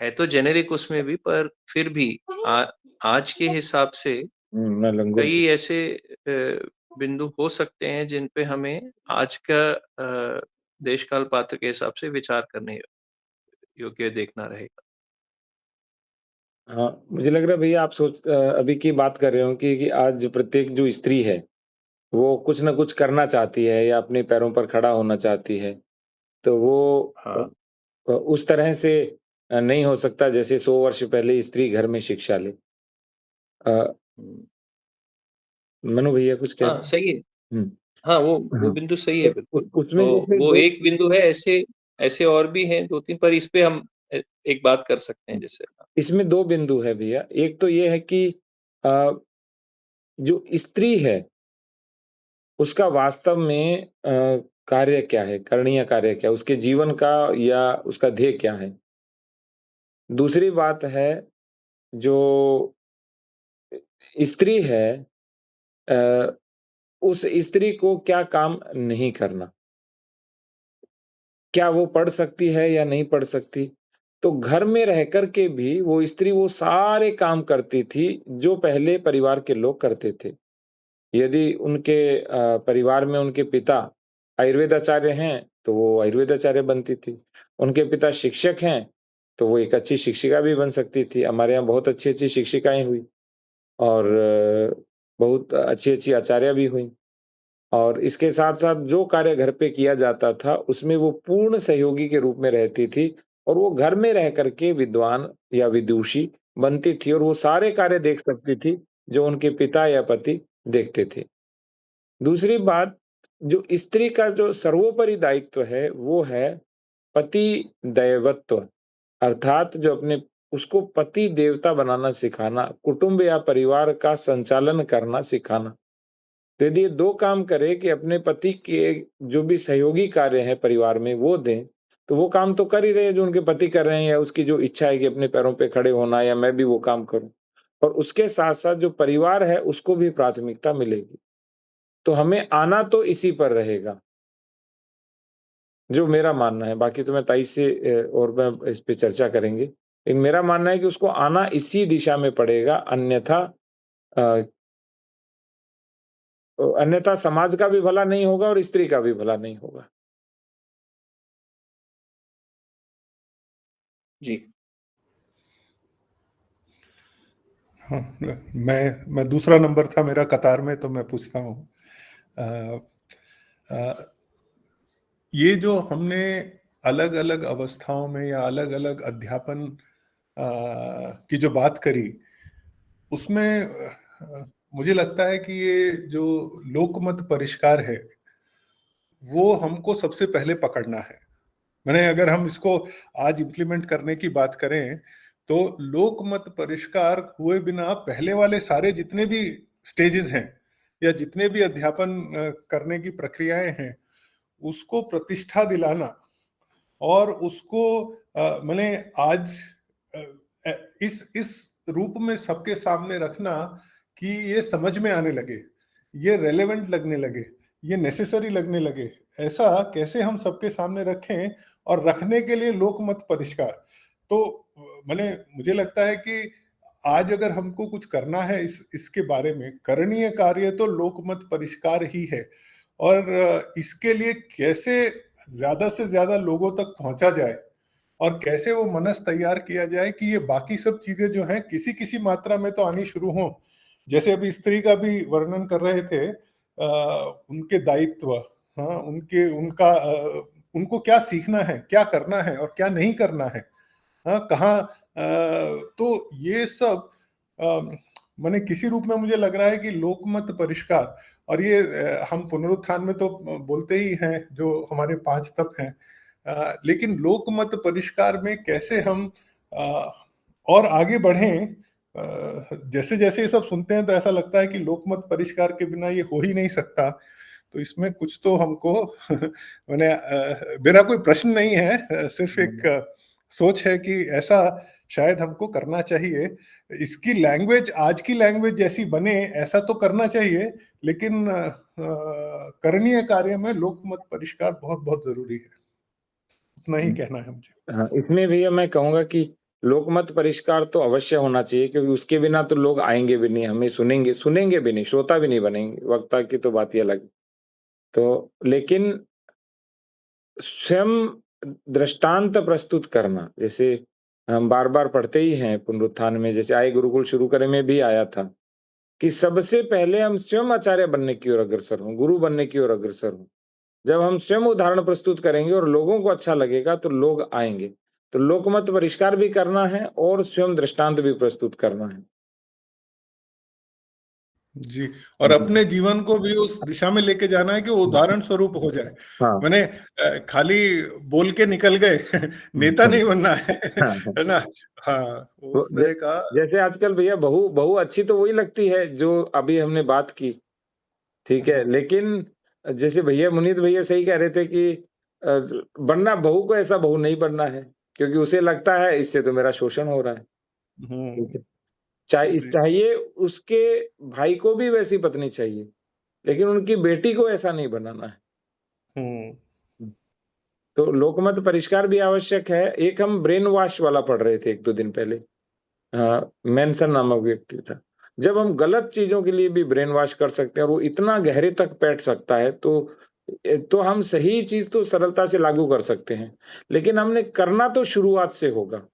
है तो जेनेरिक उसमें भी पर फिर भी आ, आज के हिसाब से हुँ, मैं लंगूर कई ऐसे बिंदु हो सकते हैं जिन पे हमें आज का देश काल पात्र के हिसाब से विचार करने योग्य देखना रहेगा। हाँ, मुझे लग रहा है भैया आप अभी की बात कर रहे हो कि आज प्रत्येक जो स्त्री है, वो कुछ न कुछ करना चाहती है या अपने पैरों पर खड़ा होना चाहती है। तो वो हाँ। उस तरह से नहीं हो सकता जैसे 100 वर्ष पहले स्त्री घर में शिक्षा ले। अ, हुँ। मनु भैया कुछ कह हाँ, रहे हैं? सही है। हुँ, हाँ, वो हाँ। बिंदु सही है तो उ बिल्कुल। उसमें तो जैसे वो 2 एक बिंदु है ऐसे ऐसे और भी हैं 2-3 पर इस पे हम एक बात कर सकते हैं जैसे इसमें 2 बिंदु है भैया। एक तो ये है कि अ, जो स्त्री है, उसका वास्तव में कार्य क्या है? करणीय कार्य क्या है? उसके जीवन का या उसका ध्येय क्या है? दूसरी बात है, जो स्त्री है अ, उस स्त्री को क्या काम नहीं करना? क्या वो पढ़ सकती है या नहीं पढ़ सकती? तो घर में रह कर के भी वो स्त्री वो सारे काम करती थी, जो पहले परिवार के लोग करते थे। यदि उनके परिवार में उनके पिता आयुर्वेदाचार्य हैं, तो वो आयुर्वेदाचार्य बनती थी। उनके पिता शिक्षक हैं, तो वो एक अच्छी शिक्षिका भी बन सकती थी। हमारे यहाँ बहुत अच्छी-अच्छी शिक्षिकाएँ हुई और बहुत अच्छी-अच्छी आचार्य भी हुईं। और इसके साथ-साथ जो कार्य घर पे किया जाता था, उसमें वो पूर्ण सहयोगी के रूप में रहती थी और वो घर में रह कर के विद्वान या विदुषी बनती थी और वो सारे कार्य देख सकती थी, जो उनके पिता या पति देखते थे। दूसरी बात, जो स्त्री का जो सर्वोपरि दायित्व है, वो है पति दैवत्व, अर्थात जो अपने उसको पति देवता बनाना सिखाना, कुटुंब या परिवार का संचालन करना सिखाना। तो यदि ये 2 काम करे कि अपने पति के जो भी सहयोगी कार्य हैं परिवार में वो दें, तो वो काम तो कर ही रहे हैं जो उनके पति कर रहे हैं या उसकी जो इच्छा है कि अपने पैरों पे खड़े होना या मैं भी वो काम करूँ। और उसके साथ-साथ जो परिवार है उसको भी प्राथमिकता मिलेगी। तो हमें आना तो इसी पर रहेगा, जो मेरा मानना है। बाकी तो मैं ताई से और मैं इस पे चर्चा करेंगे। लेकिन मेरा मानना है कि उसको आना इसी दिशा में पड़ेगा अ अन्यथा समाज का भी भला नहीं होगा और स्त्री का भी भला नहीं होगा। जी। हाँ, मैं दूसरा नंबर था मेरा कतार में, तो मैं पूछता हूँ। अ, अ, ये जो हमने अलग-अलग अवस्थाओं में या अलग-अलग अध्यापन की जो बात करी, उसमें मुझे लगता है कि ये जो लोकमत परिष्कार है, वो हमको सबसे पहले पकड़ना है। माने अगर हम इसको आज इम्प्लीमेंट करने की बात करें, तो लोकमत परिष्कार हुए बिना पहले वाले सारे जितने भी स्टेजेस हैं या जितने भी अध्यापन करने की प्रक्रियाएं हैं, उसको प्रतिष्ठा दिलाना और उसको माने आज अ, इस रूप में सबके सामने रखना कि ये समझ में आने लगे, ये रेलेवेंट लगने लगे, ये नेसेसरी लगने लगे। ऐसा कैसे हम सबके सामने रखें और रखने के लिए लोकमत परिष्कार। तो माने मुझे लगता है कि आज अगर हमको कुछ करना है इसके बारे में, करणीय कार्य तो लोकमत परिष्कार ही है। और इसके लिए कैसे ज्यादा से ज्यादा लोगों तक पहुंचा जाए और कैसे वो मनस तैयार किया जाए कि ये बाकी सब चीजें जो हैं किसी किसी मात्रा में तो आनी शुरू हो। जैसे अभी स्त्री का भी वर्णन कर रहे थे, उनके दायित्व, हाँ, उनको क्या सीखना है, क्या करना है और क्या नहीं करना है, हाँ, कहाँ, तो ये सब माने किसी रूप में मुझे लग रहा है कि लोकमत परिष्कार। और ये हम पुनरुत्थान में तो बोलते ही हैं जो हमारे 5 तत्व हैं, लेकिन लोकमत परिष्कार में कैसे हम और आगे बढ़ें। जैसे जैसे ये सब सुनते हैं तो ऐसा लगता है कि लोकमत परिष्कार के बिना ये हो ही नहीं सकता। तो इसमें कुछ तो हमको मैंने मेरा कोई प्रश्न नहीं है, सिर्फ एक सोच है कि ऐसा शायद हमको करना चाहिए। इसकी लैंग्वेज आज की लैंग्वेज जैसी बने ऐसा तो करना चाहिए, लेकिन करणीय कार्य में लोकमत परिष्कार बहुत बहुत जरूरी है। उतना ही कहना है मुझे। हाँ, इसमें भैया मैं कहूँगा कि लोकमत परिष्कार तो अवश्य होना चाहिए क्योंकि उसके बिना तो लोग आएँगे भी नहीं, हमें सुनेंगे भी नहीं, श्रोता भी नहीं बनेंगे, वक्ता की तो बात ही अलग है। तो लेकिन स्वयं दृष्टांत प्रस्तुत करना, जैसे हम बार-बार पढ़ते ही हैं पुनरुत्थान में, जैसे आए गुरुकुल शुरू करें में भी आया था, कि सबसे पहले हम स्वयं आचार्य बनने की ओर अग्रसर हों, गुरु बनने की ओर अग्रसर हों। जब हम स्वयं उदाहरण प्रस्तुत करेंगे और लोगों को अच्छा लगेगा तो लोग आएँगे। तो लोकमत परिष्कार भी करना है और स्वयं दृष्टांत भी प्रस्तुत करना है। जी, और अपने जीवन को भी उस दिशा में लेके जाना है कि वो उदाहरण स्वरूप हो जाए। हाँ। मैंने खाली बोल के निकल गए नेता नहीं बनना हाँ, हाँ। है ना? हाँ, तो उस तरह का। जैसे आजकल भैया बहू बहू अच्छी तो वही लगती है जो अभी हमने बात की, ठीक है? लेकिन जैसे भैया मुनीत भैया सही कह रहे थे कि बनना बहू को ऐसा बहू नहीं बनना है, क्योंकि उसे लगता है इससे तो मेरा शोषण हो रहा है, ठीक है? जी। चाहिए उसके भाई को भी वैसी पत्नी चाहिए, लेकिन उनकी बेटी को ऐसा नहीं बनाना है। हम्म। तो लोकमत परिष्कार भी आवश्यक है। एक हम ब्रेन वॉश वाला पढ़ रहे थे 1-2 दिन पहले। मेंशन नामक व्यक्ति था। जब हम गलत चीज़ों के लिए भी ब्रेन वॉश कर सकते हैं और वो इतना गहरे तक बैठ सकता है तो हम सही चीज़ तो सरलता से लागू कर सकते हैं। लेकिन हमने करना तो शुरुआत से होगा।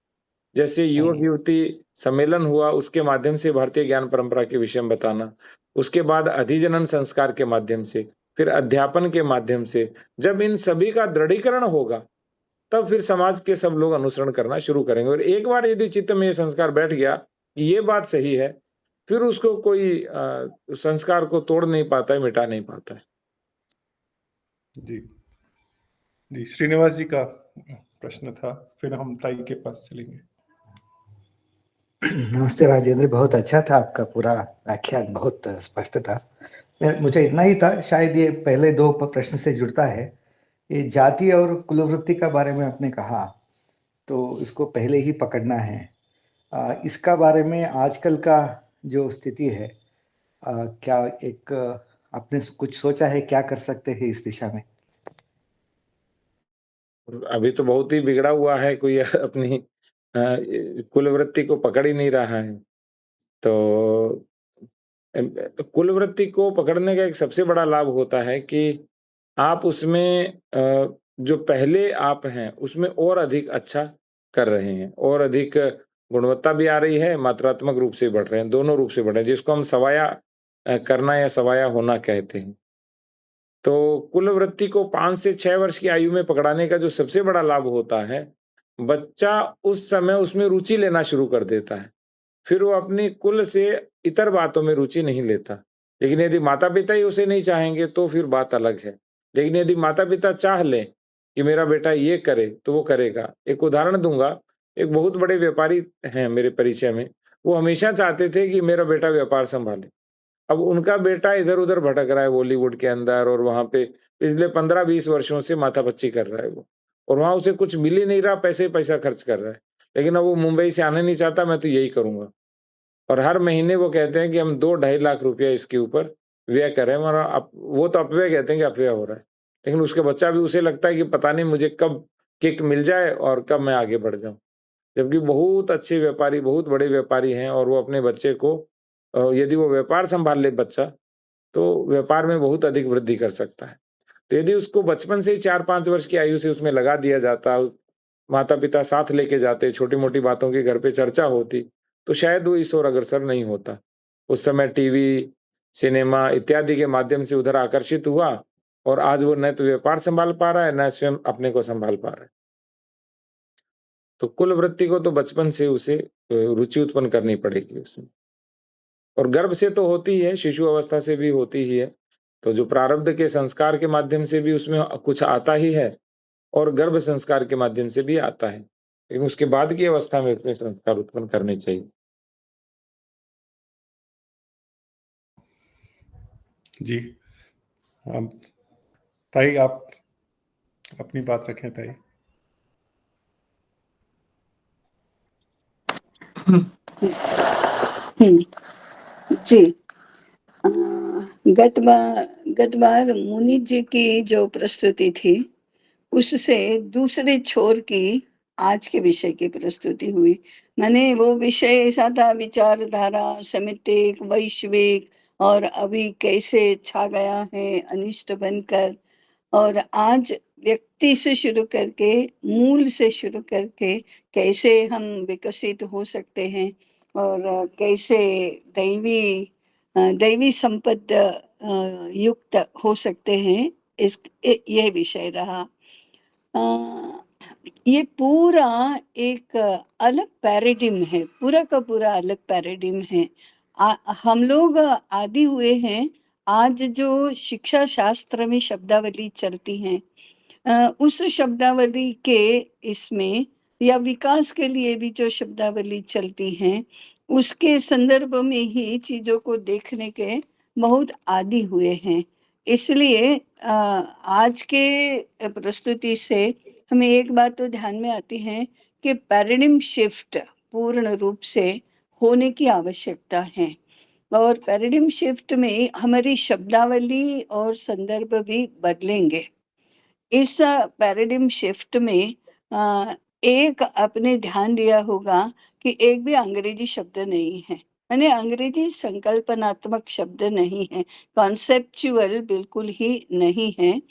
जैसे युवक-युवती सम्मेलन हुआ, उसके माध्यम से भारतीय ज्ञान परंपरा के विषय में बताना। उसके बाद अधिजनन संस्कार के माध्यम से, फिर अध्यापन के माध्यम से। जब इन सभी का दृढ़ीकरण होगा, तब फिर समाज के सब लोग अनुसरण करना शुरू करेंगे और एक बार यदि चित्त में ये संस्कार बैठ गया कि ये बात सही है, फिर उसको कोई संस्कार को तोड़ नहीं पाता है, मिटा नहीं पाता है। जी। जी, श्रीनिवास जी का प्रश्न था, फिर हम ताई के पास चलेंगे। नमस्ते राजेंद्र, बहुत अच्छा था आपका पूरा व्याख्यान, बहुत स्पष्ट था। मुझे इतना ही था, शायद ये पहले 2 प्रश्न से जुड़ता है। ये जाति और कुलवृत्ति का बारे में आपने कहा, तो इसको पहले ही पकड़ना है। इसका बारे में आजकल का जो स्थिति है, क्या आपने कुछ सोचा है, क्या कर सकते हैं इस दिशा में? अभी तो बहुत ही बिगड़ा हुआ है, कोई अपनी कुलवृत्ति को पकड़ ही नहीं रहा है। तो कुलवृत्ति को पकड़ने का एक सबसे बड़ा लाभ होता है कि आप उसमें जो पहले आप हैं, उसमें और अधिक अच्छा कर रहे हैं और अधिक गुणवत्ता भी आ रही है, मात्रात्मक रूप से बढ़ रहे हैं, दोनों रूप से बढ़ रहे हैं, जिसको हम सवाया करना या सवाया होना कहते हैं। तो कुलवृत्ति को 5 से 6 वर्ष की आयु में पकड़ाने का जो सबसे बड़ा लाभ होता है, बच्चा उस समय उसमें रुचि लेना शुरू कर देता है। फिर वो अपनी कुल से इतर बातों में रुचि नहीं लेता। लेकिन यदि माता-पिता ही उसे नहीं चाहेंगे तो फिर बात अलग है। लेकिन यदि माता-पिता चाह लें कि मेरा बेटा ये करे, तो वो करेगा। एक उदाहरण दूँगा, एक बहुत बड़े व्यापारी हैं मेरे परिचय में, वो हमेशा चाहते थे कि मेरा बेटा व्यापार सँभाले। अब उनका बेटा इधर-उधर भटक रहा है बॉलीवुड के अंदर और वहाँ पे पिछले 15-20 वर्षों से माथापच्ची कर रहा है वो। और वहाँ उसे कुछ मिल ही नहीं रहा, पैसे ही पैसा खर्च कर रहा है। लेकिन अब वो मुंबई से आना नहीं चाहता, मैं तो यही करूँगा। और हर महीने वो कहते हैं कि हम 2 ढाई लाख रुपया इसके ऊपर व्यय कर रहे हैं, और वो तो अपव्यय कहते हैं कि अपव्यय हो रहा है। लेकिन उसके बच्चा भी उसे लगता है कि पता नहीं मुझे कब किक मिल जाए और कब मैं आगे बढ़ जाऊँ। जबकि बहुत अच्छे व्यापारी, बहुत बड़े व्यापारी हैं और वो अपने बच्चे को यदि वो व्यापार सँभाल ले बच्चा, तो व्यापार में बहुत अधिक वृद्धि कर सकता है। तो यदि उसको बचपन से ही 4-5 वर्ष की आयु से उसमें लगा दिया जाता, माता-पिता साथ लेके जाते, छोटी-मोटी बातों की घर पे चर्चा होती, तो शायद वो इस ओर अग्रसर नहीं होता। उस समय टीवी, सिनेमा इत्यादि के माध्यम से उधर आकर्षित हुआ और आज वो न तो व्यापार सँभाल पा रहा है, न स्वयं अपने को सँभाल पा रहा है। तो कुल वृत्ति को तो बचपन से उसे रुचि उत्पन्न करनी पड़ेगी उसमें। और गर्भ से तो होती ही है, शिशु अवस्था से भी होती ही है। तो जो प्रारब्ध के संस्कार के माध्यम से भी उसमें कुछ आता ही है और गर्भ संस्कार के माध्यम से भी आता है। लेकिन उसके बाद की अवस्था में उसमें संस्कार उत्पन्न करने चाहिए। जी। ताई, आप अपनी बात रखें ताई। जी। गत बार मुनि जी की जो प्रस्तुति थी, उससे दूसरे छोर की आज के विषय की प्रस्तुति हुई। माने वो विषय ऐसा था, विचारधारा, समितिक, वैश्विक और अभी कैसे छा गया है अनिष्ट बनकर, और आज व्यक्ति से शुरू करके, मूल से शुरू करके कैसे हम विकसित हो सकते हैं और कैसे दैवी युक्त हो सकते हैं, ये विषय रहा। ये पूरा एक अलग पैराडिम है, पूरा का पूरा अलग पैराडिम है। हम लोग आदि हुए हैं, आज जो शिक्षा शास्त्र में शब्दावली चलती हैं, उस शब्दावली के इसमें या विकास के लिए भी जो शब्दावली चलती हैं, उसके संदर्भ में ही चीज़ों को देखने के बहुत आदी हुए हैं। इसलिए आज के प्रस्तुति से हमें एक बात तो ध्यान में आती है कि पैराडिम शिफ्ट पूर्ण रूप से होने की आवश्यकता है, और पैराडिम शिफ्ट में हमारी शब्दावली और संदर्भ भी बदलेंगे। इस पैराडिम शिफ्ट में एक आपने ध्यान दिया होगा कि एक भी अंग्रेजी शब्द नहीं है, यानी अंग्रेजी संकल्पनात्मक शब्द नहीं है, कॉन्सेप्चुअल बिल्कुल ही नहीं है।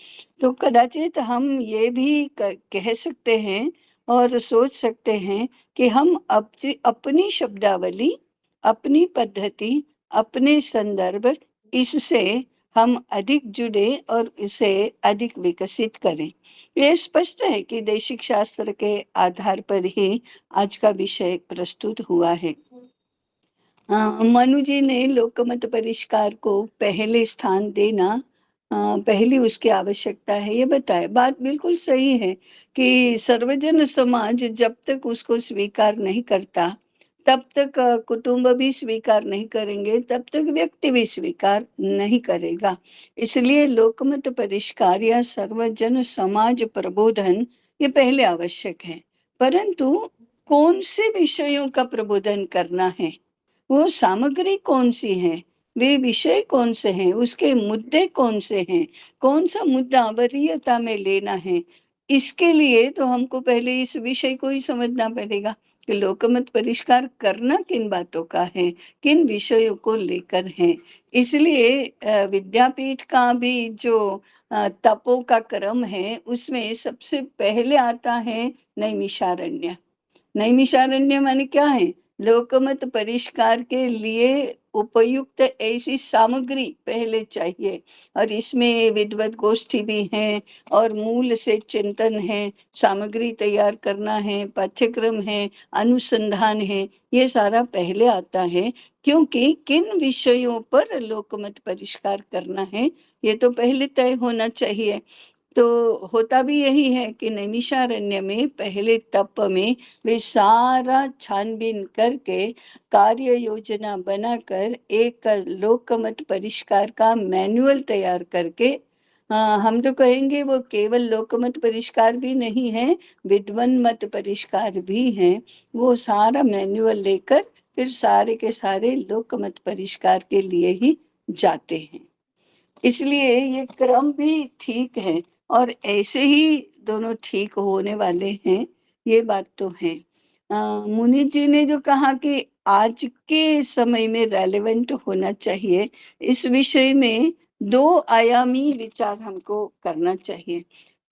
तो कदाचित हम ये भी कह सकते हैं और सोच सकते हैं कि हम अपनी शब्दावली, अपनी पद्धति, अपने संदर्भ, इससे हम अधिक जुड़े और इसे अधिक विकसित करें। ये स्पष्ट है कि देशिक शास्त्र के आधार पर ही आज का विषय प्रस्तुत हुआ है। मनु जी ने लोकमत परिष्कार को पहले स्थान देना, पहली उसकी आवश्यकता है, ये बताया। बात बिल्कुल सही है कि सर्वजन समाज जब तक उसको स्वीकार नहीं करता, तब तक कुटुंब भी स्वीकार नहीं करेंगे, तब तक व्यक्ति भी स्वीकार नहीं करेगा। इसलिए लोकमत परिष्कार या सर्वजन समाज प्रबोधन ये पहले आवश्यक है। परंतु कौन से विषयों का प्रबोधन करना है, वो सामग्री कौन-सी है, वे विषय कौन से हैं, उसके मुद्दे कौन से हैं, कौन-सा मुद्दा वरीयता में लेना है, इसके लिए तो हमको पहले इस विषय को ही समझना पड़ेगा कि लोकमत परिष्कार करना किन बातों का है, किन विषयों को लेकर है। इसलिए विद्यापीठ का भी जो तपों का क्रम है, उसमें सबसे पहले आता है नैमिषारण्य। नैमिषारण्य माने क्या है? लोकमत परिष्कार के लिए उपयुक्त ऐसी सामग्री पहले चाहिए, और इसमें विद्वत गोष्ठी भी है और मूल से चिंतन है, सामग्री तैयार करना है, पाठ्यक्रम है, अनुसंधान है, ये सारा पहले आता है। क्योंकि किन विषयों पर लोकमत परिष्कार करना है, ये तो पहले तय होना चाहिए। तो होता भी यही है कि नैमिषारण्य में पहले तप में वे सारा छानबीन करके कार्य योजना बनाकर एक लोकमत परिष्कार का मैनुअल तैयार करके, हम तो कहेंगे वो केवल लोकमत परिष्कार भी नहीं है, विद्वन मत परिष्कार भी है। वो सारा मैनुअल लेकर फिर सारे के सारे लोकमत परिष्कार के लिए ही जाते हैं। इसलिए ये क्रम भी ठीक है और ऐसे ही दोनों ठीक होने वाले हैं, ये बात तो है। मुनि जी ने जो कहा कि आज के समय में रेलेवेंट होना चाहिए, इस विषय में 2 आयामी विचार हमको करना चाहिए।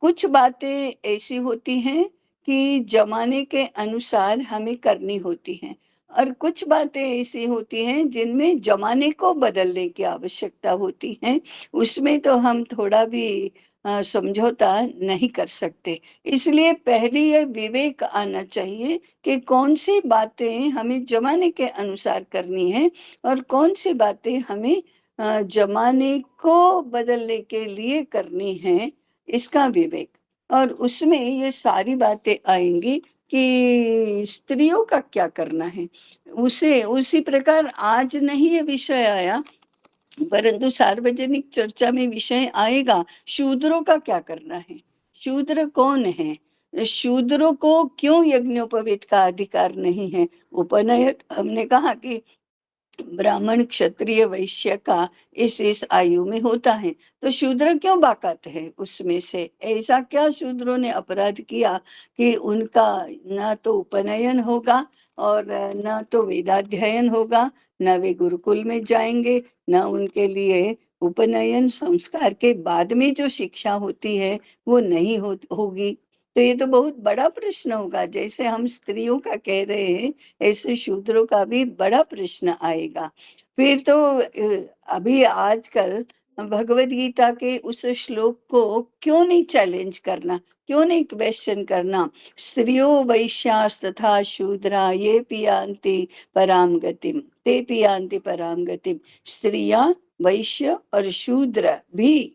कुछ बातें ऐसी होती हैं कि ज़माने के अनुसार हमें करनी होती हैं, और कुछ बातें ऐसी होती हैं जिनमें ज़माने को बदलने की आवश्यकता होती है। उसमें तो हम थोड़ा भी समझौता नहीं कर सकते। इसलिए पहले ये विवेक आना चाहिए कि कौन-सी बातें हमें ज़माने के अनुसार करनी है और कौन-सी बातें हमें ज़माने को बदलने के लिए करनी है, इसका विवेक। और उसमें ये सारी बातें आएँगी कि स्त्रियों का क्या करना है। उसे उसी प्रकार आज नहीं ये विषय आया, परंतु सार्वजनिक चर्चा में विषय आएगा, शूद्रों का क्या करना है? शूद्र कौन है? शूद्रों को क्यों यज्ञोपवीत का अधिकार नहीं है? उपनयन हमने कहा कि ब्राह्मण, क्षत्रिय, वैश्य का इस आयु में होता है, तो शूद्र क्यों बाकात है उसमें से? ऐसा क्या शूद्रों ने अपराध किया कि उनका ना तो उपनयन होगा और ना तो वेदाध्ययन होगा, ना वे गुरुकुल में जाएँगे, ना उनके लिए उपनयन संस्कार के बाद में जो शिक्षा होती है, वो नहीं होगी। तो ये तो बहुत बड़ा प्रश्न होगा, जैसे हम स्त्रियों का कह रहे हैं, ऐसे शूद्रों का भी बड़ा प्रश्न आएगा। फिर तो अभी आजकल भगवद गीता के उस श्लोक को क्यों नहीं चैलेंज करना, क्यों नहीं क्वेश्चन करना? स्त्रियो वैश्यास्तथा शूद्रा ये पियान्ति परां गतिम, ते पियान्ति परां गतिम। स्त्रियाँ, वैश्य और शूद्र भी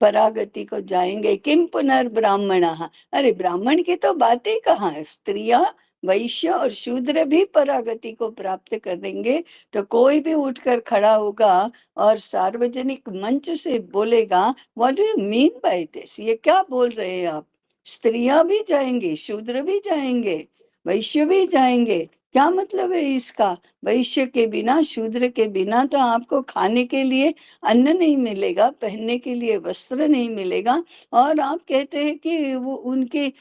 परागति को जाएंगे। किम पुनर्ब्राह्मणः, अरे ब्राह्मण की तो बातें कहाँ है, स्त्रियां, वैश्य और शूद्र भी परागति को प्राप्त करेंगे। तो कोई भी उठकर खड़ा होगा और सार्वजनिक मंच से बोलेगा, what do you mean by this, ये क्या बोल रहे हैं आप? स्त्रियां भी जाएंगी, शूद्र भी जाएंगे, वैश्य भी जाएंगे, क्या मतलब है इसका? वैश्य के बिना, शूद्र के बिना तो आपको खाने के लिए अन्न नहीं मिलेगा, पहनने के लिए वस्त्र नहीं मिलेगा, और आप कहते हैं कि वो उनको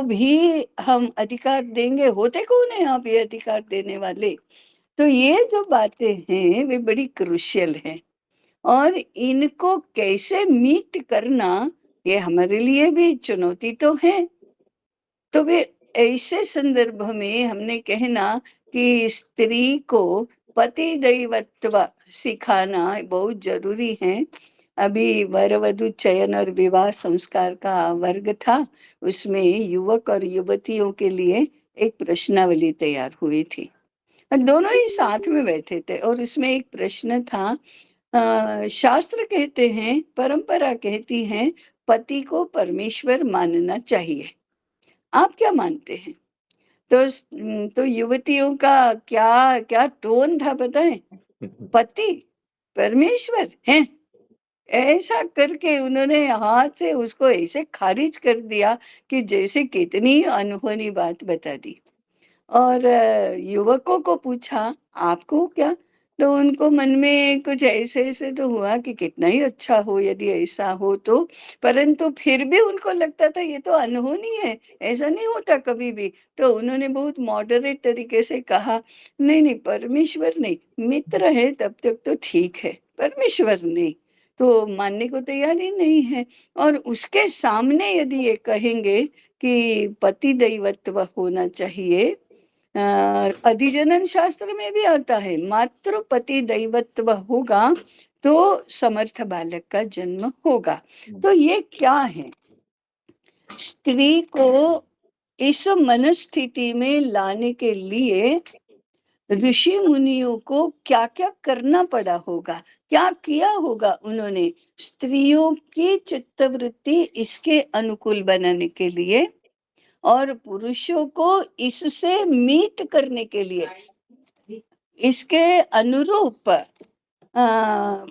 भी हम अधिकार देंगे। होते कौन है आप ये अधिकार देने वाले? तो ये जो बातें हैं वे बड़ी क्रूशियल हैं, और इनको कैसे मीट करना, ये हमारे लिए भी चुनौती तो है। तो वे ऐसे संदर्भ में हमने कहना कि स्त्री को पति दैवत्व सिखाना बहुत जरूरी है। अभी वर वधु चयन और विवाह संस्कार का वर्ग था, उसमें युवक और युवतियों के लिए एक प्रश्नावली तैयार हुई थी, दोनों ही साथ में बैठे थे, और उसमें एक प्रश्न था, शास्त्र कहते हैं, परंपरा कहती है, पति को परमेश्वर मानना चाहिए, आप क्या मानते हैं? तो युवतियों का क्या क्या टोन था पता है? पति परमेश्वर हैं, ऐसा करके उन्होंने हाथ से उसको ऐसे खारिज कर दिया कि जैसे कितनी अनहोनी बात बता दी। और युवकों को पूछा, "आपको क्या?" तो उनको मन में कुछ ऐसे-ऐसे तो हुआ कि कितना ही अच्छा हो यदि ऐसा हो तो, परंतु फिर भी उनको लगता था ये तो अनहोनी है, ऐसा नहीं होता कभी भी। तो उन्होंने बहुत मॉडरेट तरीके से कहा, "नहीं, नहीं, परमेश्वर नहीं, मित्र है तब तक तो ठीक है, परमेश्वर नहीं।" तो मानने को तैयार ही नहीं है। और उसके सामने यदि ये कहेंगे कि पति दैवत्व होना चाहिए, अधिजनन शास्त्र में भी आता है, मातृ पति दैवत्व होगा तो समर्थ बालक का जन्म होगा। तो ये क्या है? स्त्री को इस मनस्थिति में लाने के लिए ऋषि मुनियों को क्या-क्या करना पड़ा होगा, क्या किया होगा उन्होंने स्त्रियों की चित्तवृत्ति इसके अनुकूल बनाने के लिए और पुरुषों को इससे मीट करने के लिए, इसके अनुरूप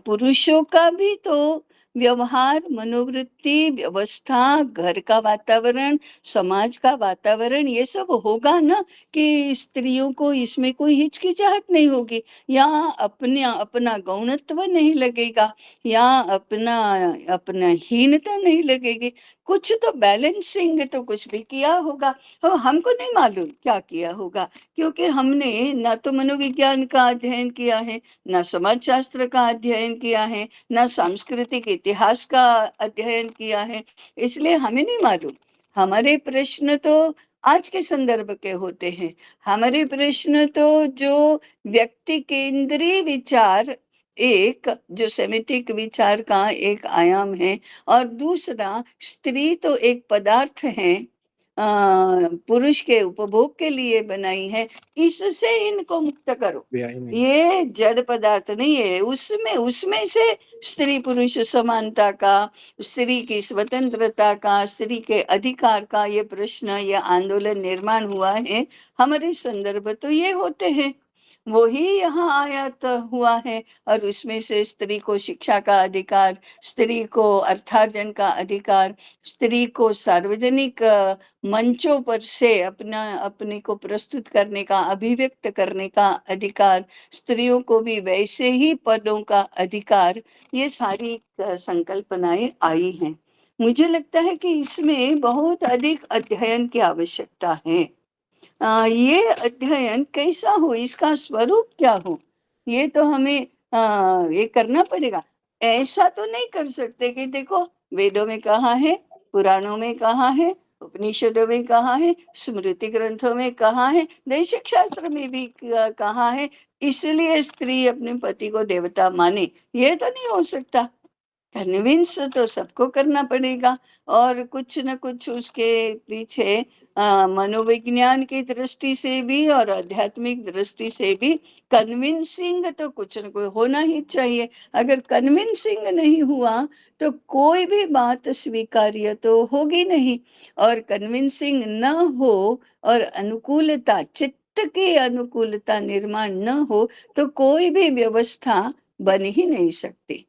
पुरुषों का भी तो व्यवहार, मनोवृत्ति, व्यवस्था, घर का वातावरण, समाज का वातावरण ये सब होगा ना कि स्त्रियों को इसमें कोई हिचकिचाहट नहीं होगी या अपना गौणत्व नहीं लगेगा या अपना अपना हीनता नहीं लगेगी। कुछ तो बैलेंसिंग तो कुछ भी किया होगा। तो हमको नहीं मालूम क्या किया होगा क्योंकि हमने ना तो मनोविज्ञान का अध्ययन किया है, ना समाजशास्त्र का अध्ययन किया है, ना सांस्कृतिक इतिहास का अध्ययन किया है, इसलिए हमें नहीं मालूम। हमारे प्रश्न तो आज के संदर्भ के होते हैं। हमारे प्रश्न तो जो व्यक्ति केंद्रीय विचार, एक जो सेमिटिक विचार का एक आयाम है और दूसरा स्त्री तो एक पदार्थ है, पुरुष के उपभोग के लिए बनाई है, इससे इनको मुक्त करो। ये जड़ पदार्थ नहीं है, उसमें उसमें से स्त्री पुरुष समानता का, स्त्री की स्वतंत्रता का, स्त्री के अधिकार का ये प्रश्न, ये आंदोलन निर्माण हुआ है। हमारे संदर्भ तो ये होते हैं, वही यहाँ आयात हुआ है और उसमें से स्त्री को शिक्षा का अधिकार, स्त्री को अर्थार्जन का अधिकार, स्त्री को सार्वजनिक मंचों पर से अपने को प्रस्तुत करने का, अभिव्यक्त करने का अधिकार, स्त्रियों को भी वैसे ही पदों का अधिकार, ये सारी संकल्पनाएं आई हैं। मुझे लगता है कि इसमें बहुत अधिक अध्ययन की आवश्यकता है। ये अध्ययन कैसा हो, इसका स्वरूप क्या हो, ये तो हमें ये करना पड़ेगा। ऐसा तो नहीं कर सकते कि देखो वेदों में कहा है, पुराणों में कहा है, उपनिषदों में कहा है, स्मृति ग्रंथों में कहा है, दैशिक शास्त्र में भी कहा है, इसलिए स्त्री अपने पति को देवता माने, ये तो नहीं हो सकता। कन्विंस तो सबको करना पड़ेगा और कुछ न कुछ उसके पीछे मनोविज्ञान की दृष्टि से भी और आध्यात्मिक दृष्टि से भी कन्विंसिंग तो कुछ न कुछ होना ही चाहिए। अगर कन्विंसिंग नहीं हुआ तो कोई भी बात स्वीकार्य तो होगी नहीं और कन्विंसिंग न हो और अनुकूलता, चित्त की अनुकूलता निर्माण न हो तो कोई भी व्यवस्था बन ही नहीं सकती।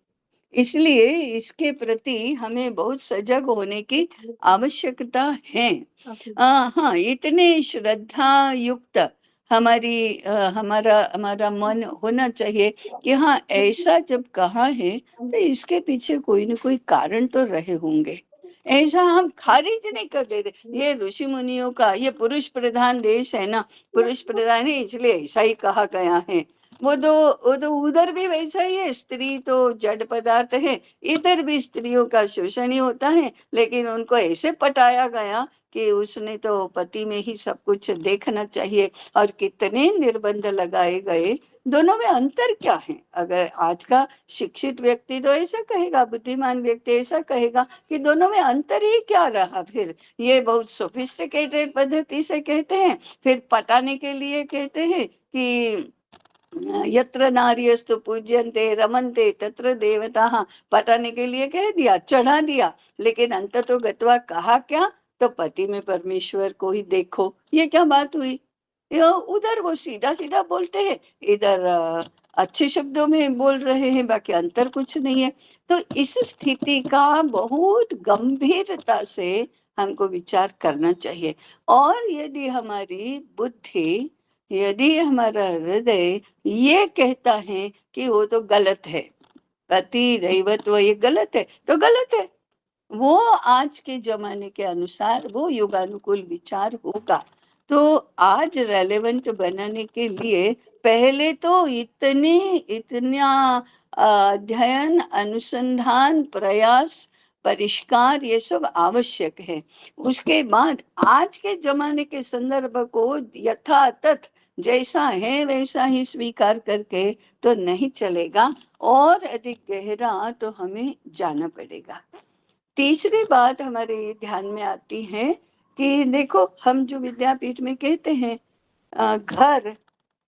इसलिए इसके प्रति हमें बहुत सजग होने की आवश्यकता है। हाँ, इतने श्रद्धा युक्त हमारा मन होना चाहिए कि हाँ, ऐसा जब कहा है तो इसके पीछे कोई न कोई कारण तो रहे होंगे। ऐसा हम खारिज नहीं कर दे रहे, ये ऋषि मुनियों का, ये पुरुष प्रधान देश है ना, पुरुष प्रधान है इसलिए ऐसा ही कहा गया है। वो तो उधर भी वैसा ही है, स्त्री तो जड़ पदार्थ है, इधर भी स्त्रियों का शोषण ही होता है, लेकिन उनको ऐसे पटाया गया कि उसने तो पति में ही सब कुछ देखना चाहिए और कितने निर्बंध लगाए गए। दोनों में अंतर क्या है? अगर आज का शिक्षित व्यक्ति तो ऐसा कहेगा, बुद्धिमान व्यक्ति ऐसा कहेगा कि दोनों में अंतर ही क्या रहा फिर? ये बहुत सोफिस्टिकेटेड पद्धति से कहते हैं, फिर पटाने के लिए कहते हैं कि यत्र नार्यस्तु पूज्यन्ते रमन्ते तत्र देवताः, पटाने के लिए कह दिया, चढ़ा दिया, लेकिन अंत तो गत्वा कहा क्या? तो पति में परमेश्वर को ही देखो। ये क्या बात हुई? उधर वो सीधा-सीधा बोलते हैं, इधर अच्छे शब्दों में बोल रहे हैं, बाकी अंतर कुछ नहीं है। तो इस स्थिति का बहुत गंभीरता से हमको विचार करना चाहिए। और यदि हमारी बुद्धि, यदि हमारा हृदय ये कहता है कि वो तो गलत है, पति दैवत्व ये गलत है, तो गलत है। वो आज के ज़माने के अनुसार वो युगानुकूल विचार होगा। तो आज रेलेवेंट बनाने के लिए पहले तो इतना अध्ययन, अनुसंधान, प्रयास, परिष्कार ये सब आवश्यक है। उसके बाद आज के ज़माने के संदर्भ को यथातथ जैसा है वैसा ही स्वीकार करके तो नहीं चलेगा, और अधिक गहरा तो हमें जाना पड़ेगा। तीसरी बात हमारे ध्यान में आती है कि देखो, हम जो विद्यापीठ में कहते हैं घर,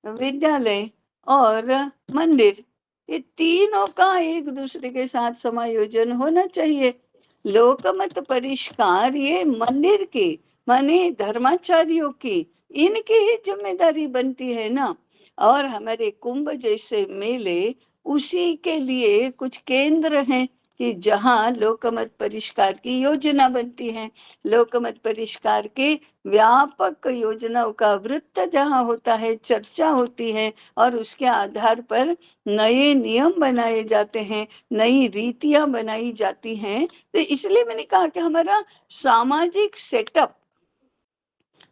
विद्यालय और मंदिर, ये तीनों का एक दूसरे के साथ समायोजन होना चाहिए। लोकमत परिष्कार ये मंदिर की, माने धर्माचार्यों की, इनकी ही जिम्मेदारी बनती है ना। और हमारे कुंभ जैसे मेले उसी के लिए कुछ केंद्र हैं कि जहाँ लोकमत परिष्कार की योजना बनती है। लोकमत परिष्कार के व्यापक योजनाओं का वृत्त जहाँ होता है, चर्चा होती है, और उसके आधार पर नए नियम बनाए जाते हैं, नई रीतियां बनाई जाती हैं। तो इसलिए मैंने कहा कि हमारा सामाजिक सेटअप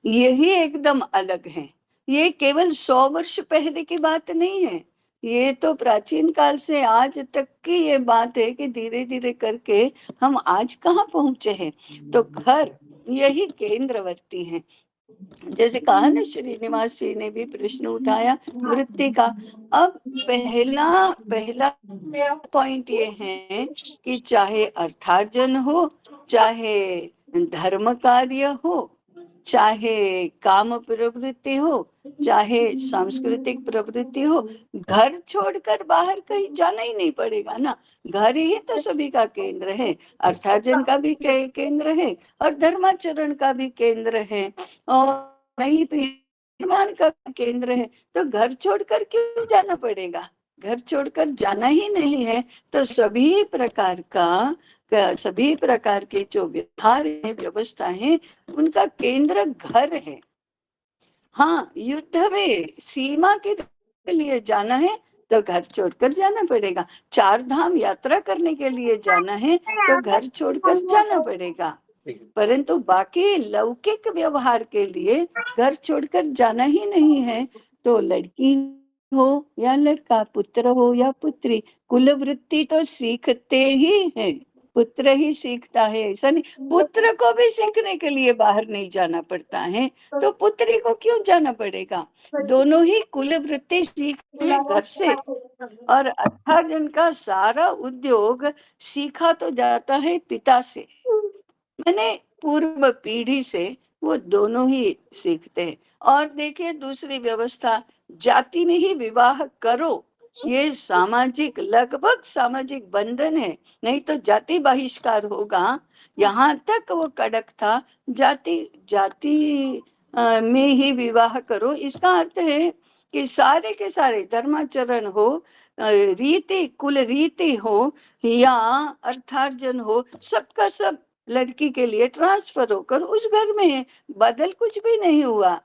यही एकदम अलग है। ये केवल 100 वर्ष पहले की बात नहीं है, ये तो प्राचीन काल से आज तक की ये बात है कि धीरे धीरे करके हम आज कहाँ पहुंचे हैं। तो घर यही केंद्रवर्ती है। जैसे कहा ना, श्रीनिवास जी ने भी प्रश्न उठाया वृत्ति का। अब पहला पॉइंट ये है कि चाहे अर्थार्जन हो, चाहे धर्म कार्य हो, चाहे काम प्रवृत्ति हो, चाहे सांस्कृतिक प्रवृत्ति हो, घर छोड़कर बाहर कहीं जाना ही नहीं पड़ेगा ना। घर ही तो सभी का केंद्र है, अर्थार्जन का भी केंद्र है और धर्माचरण का भी केंद्र है और नई पीढ़ी निर्माण का केंद्र है। तो घर छोड़कर क्यों जाना पड़ेगा? घर छोड़कर जाना ही नहीं है तो सभी प्रकार के जो व्यवहार है, व्यवस्था है, उनका केंद्र घर है। हाँ, युद्ध में सीमा के लिए जाना है तो घर छोड़कर जाना पड़ेगा। 4 धाम यात्रा करने के लिए जाना है तो घर छोड़कर जाना पड़ेगा, परंतु बाकी लौकिक व्यवहार के लिए घर छोड़कर जाना ही नहीं है। तो लड़की हो या लड़का, पुत्र हो या पुत्री, कुल वृत्ति तो सीखते ही हैं। पुत्र ही सीखता है ऐसा नहीं, पुत्र को भी सीखने के लिए बाहर नहीं जाना पड़ता है, तो पुत्री को क्यों जाना पड़ेगा? दोनों ही कुल वृत्ति सीखते हैं घर से। और अर्थार्जन का सारा उद्योग सीखा तो जाता है पिता से, मैंने पूर्व पीढ़ी से वो दोनों ही सीखते हैं। और देखिए दूसरी व्यवस्था, जाति में ही विवाह करो, ये सामाजिक, लगभग सामाजिक बंधन है, नहीं तो जाति बहिष्कार होगा। यहाँ तक वो कड़क था, जाति में ही विवाह करो। इसका अर्थ है कि सारे के सारे धर्माचरण हो, रीति, कुल रीति हो या अर्थार्जन हो, सबका सब लड़की के लिए ट्रांसफर होकर उस घर में है। बदल कुछ भी नहीं हुआ।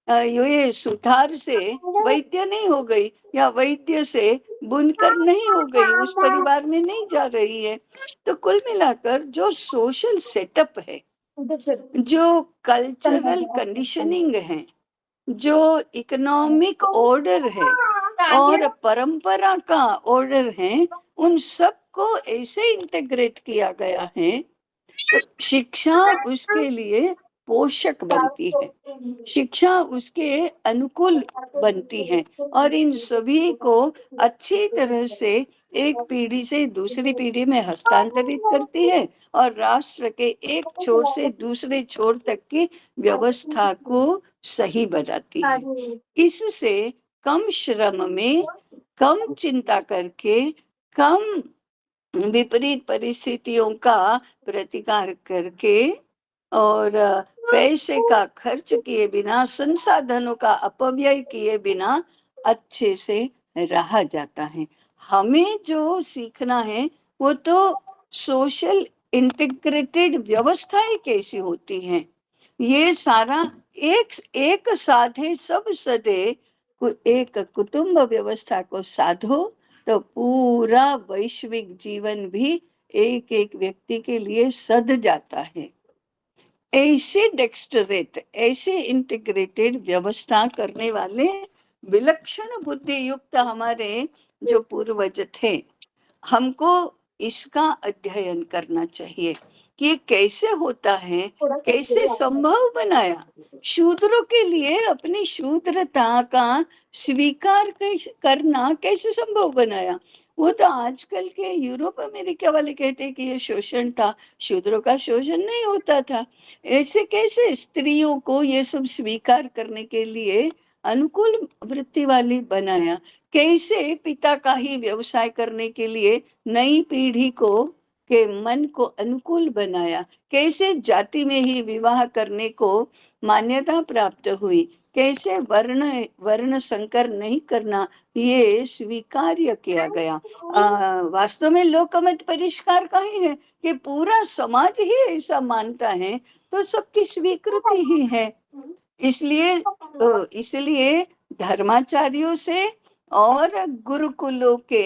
ये सुथार से वैद्य नहीं हो गई या वैद्य से बुनकर नहीं हो गई, उस परिवार में नहीं जा रही है। तो कुल मिलाकर जो सोशल सेटअप है, जो कल्चरल कंडीशनिंग है, जो इकोनॉमिक ऑर्डर है और परंपरा का ऑर्डर है, उन सबको ऐसे इंटीग्रेट किया गया है तो शिक्षा उसके लिए पोषक बनती है, शिक्षा उसके अनुकूल बनती है और इन सभी को अच्छी तरह से एक पीढ़ी से दूसरी पीढ़ी में हस्तांतरित करती है और राष्ट्र के एक छोर से दूसरे छोर तक की व्यवस्था को सही बनाती है। इससे कम श्रम में, कम चिंता करके, कम विपरीत परिस्थितियों का प्रतिकार करके और पैसे का खर्च किए बिना, संसाधनों का अपव्यय किए बिना अच्छे से रहा जाता है। हमें जो सीखना है वो तो सोशल इंटीग्रेटेड व्यवस्थाएं कैसी होती हैं, ये सारा एक साधे सब सदे, एक कुटुंब व्यवस्था को साधो तो पूरा वैश्विक जीवन भी एक एक व्यक्ति के लिए सध जाता है। ऐसे डेक्स्टरेट, ऐसे इंटीग्रेटेड व्यवस्था करने वाले विलक्षण बुद्धि युक्त हमारे जो पूर्वज थे, हमको इसका अध्ययन करना चाहिए कि ये कैसे होता है, कैसे संभव बनाया। शूद्रों के लिए अपनी शूद्रता का स्वीकार करना कैसे संभव बनाया। वो तो आजकल के यूरोप अमेरिका वाले कहते हैं कि ये शोषण था, शूद्रों का शोषण नहीं होता था। ऐसे कैसे स्त्रियों को ये सब स्वीकार करने के लिए अनुकूल वृत्ति वाली बनाया। कैसे पिता का ही व्यवसाय करने के लिए नई पीढ़ी को के मन को अनुकूल बनाया। कैसे जाति में ही विवाह करने को मान्यता प्राप्त हुई। कैसे वर्ण संकर नहीं करना ये स्वीकार्य किया गया। वास्तव में लोकमत परिष्कार का ही है कि पूरा समाज ही ऐसा मानता है तो सबकी स्वीकृति ही है। इसलिए धर्माचार्यों से और गुरुकुलों के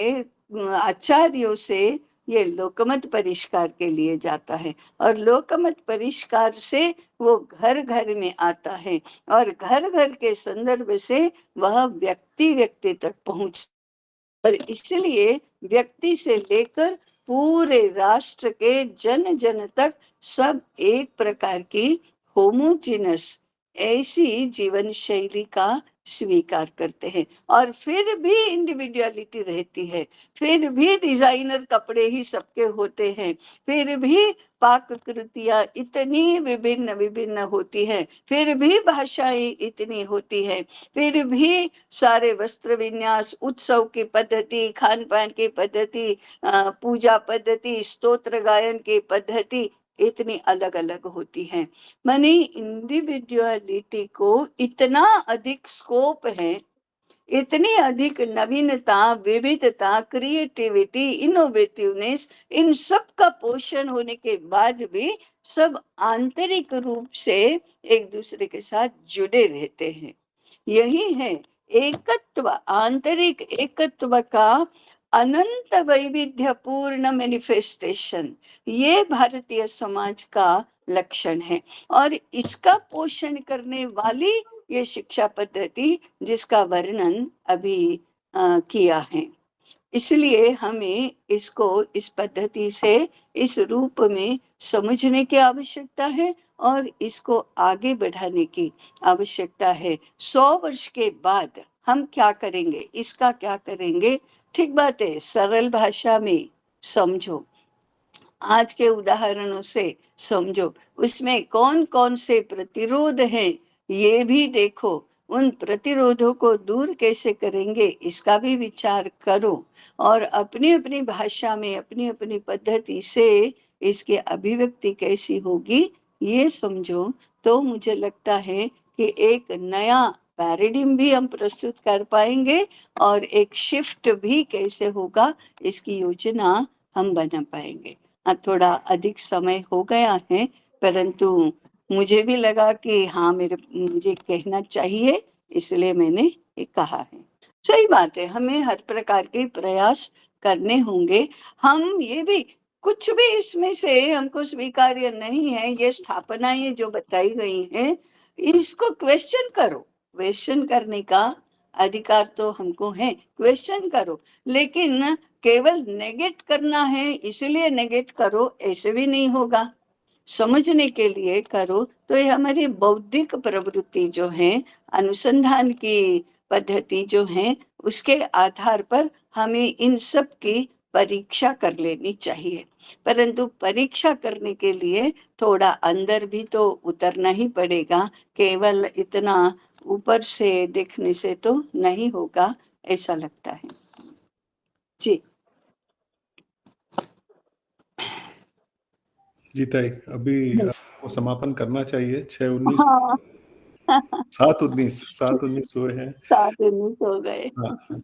आचार्यों से ये लोकमत परिष्कार के लिए जाता है, और लोकमत परिष्कार से वो घर घर में आता है, और घर घर के संदर्भ से वह व्यक्ति व्यक्ति तक पहुंचता। और इसलिए व्यक्ति से लेकर पूरे राष्ट्र के जन जन तक सब एक प्रकार की होमोजिनस ऐसी जीवन शैली का स्वीकार करते हैं। और फिर भी इंडिविजुअलिटी रहती है, फिर भी डिजाइनर कपड़े ही सबके होते हैं, फिर भी पाककृतियां इतनी विभिन्न विभिन्न होती हैं, फिर भी भाषाएं इतनी होती हैं, फिर भी सारे वस्त्र विन्यास, उत्सव की पद्धति, खान पान की पद्धति, पूजा पद्धति, स्तोत्र गायन की पद्धति इतनी अलग अलग होती हैं। माने इंडिविजुअलिटी को इतना अधिक स्कोप है, इतनी अधिक नवीनता, विविधता, क्रिएटिविटी, इनोवेटिवनेस, इन सब का पोषण होने के बाद भी सब आंतरिक रूप से एक दूसरे के साथ जुड़े रहते हैं। यही है एकत्व, आंतरिक एकत्व का अनंत वैविध्यपूर्ण मैनिफेस्टेशन। ये भारतीय समाज का लक्षण है, और इसका पोषण करने वाली ये शिक्षा पद्धति जिसका वर्णन अभी किया है। इसलिए हमें इसको इस पद्धति से इस रूप में समझने की आवश्यकता है, और इसको आगे बढ़ाने की आवश्यकता है। 100 वर्ष के बाद हम क्या करेंगे, इसका क्या करेंगे। ठीक बात है, सरल भाषा में समझो, आज के उदाहरणों से समझो, उसमें कौन कौन से प्रतिरोध हैं ये भी देखो, उन प्रतिरोधों को दूर कैसे करेंगे इसका भी विचार करो, और अपनी अपनी भाषा में अपनी अपनी पद्धति से इसकी अभिव्यक्ति कैसी होगी ये समझो। तो मुझे लगता है कि एक नया पैराडिम भी हम प्रस्तुत कर पाएंगे, और एक शिफ्ट भी कैसे होगा इसकी योजना हम बना पाएंगे। थोड़ा अधिक समय हो गया है, परंतु मुझे भी लगा कि हाँ मुझे कहना चाहिए, इसलिए मैंने ये कहा है। सही बात है, हमें हर प्रकार के प्रयास करने होंगे। हम ये भी कुछ भी इसमें से हमको स्वीकार्य नहीं है, ये स्थापनाएं जो बताई गई हैं इसको क्वेश्चन करो। क्वेश्चन करने का अधिकार तो हमको है, क्वेश्चन करो, लेकिन केवल नेगेट करना है इसलिए नेगेट करो ऐसे भी नहीं होगा। समझने के लिए करो। तो ये हमारी बौद्धिक प्रवृत्ति जो है, अनुसंधान की पद्धति जो है, उसके आधार पर हमें इन सब की परीक्षा कर लेनी चाहिए। परंतु परीक्षा करने के लिए थोड़ा अंदर भी तो उतरना ही पड़ेगा, केवल इतना ऊपर से देखने से तो नहीं होगा, ऐसा लगता है जी। जीताई अभी वो समापन करना चाहिए। 6:19 हाँ 7:19 हुए हैं। 7:19 हो गए। हाँ, हाँ।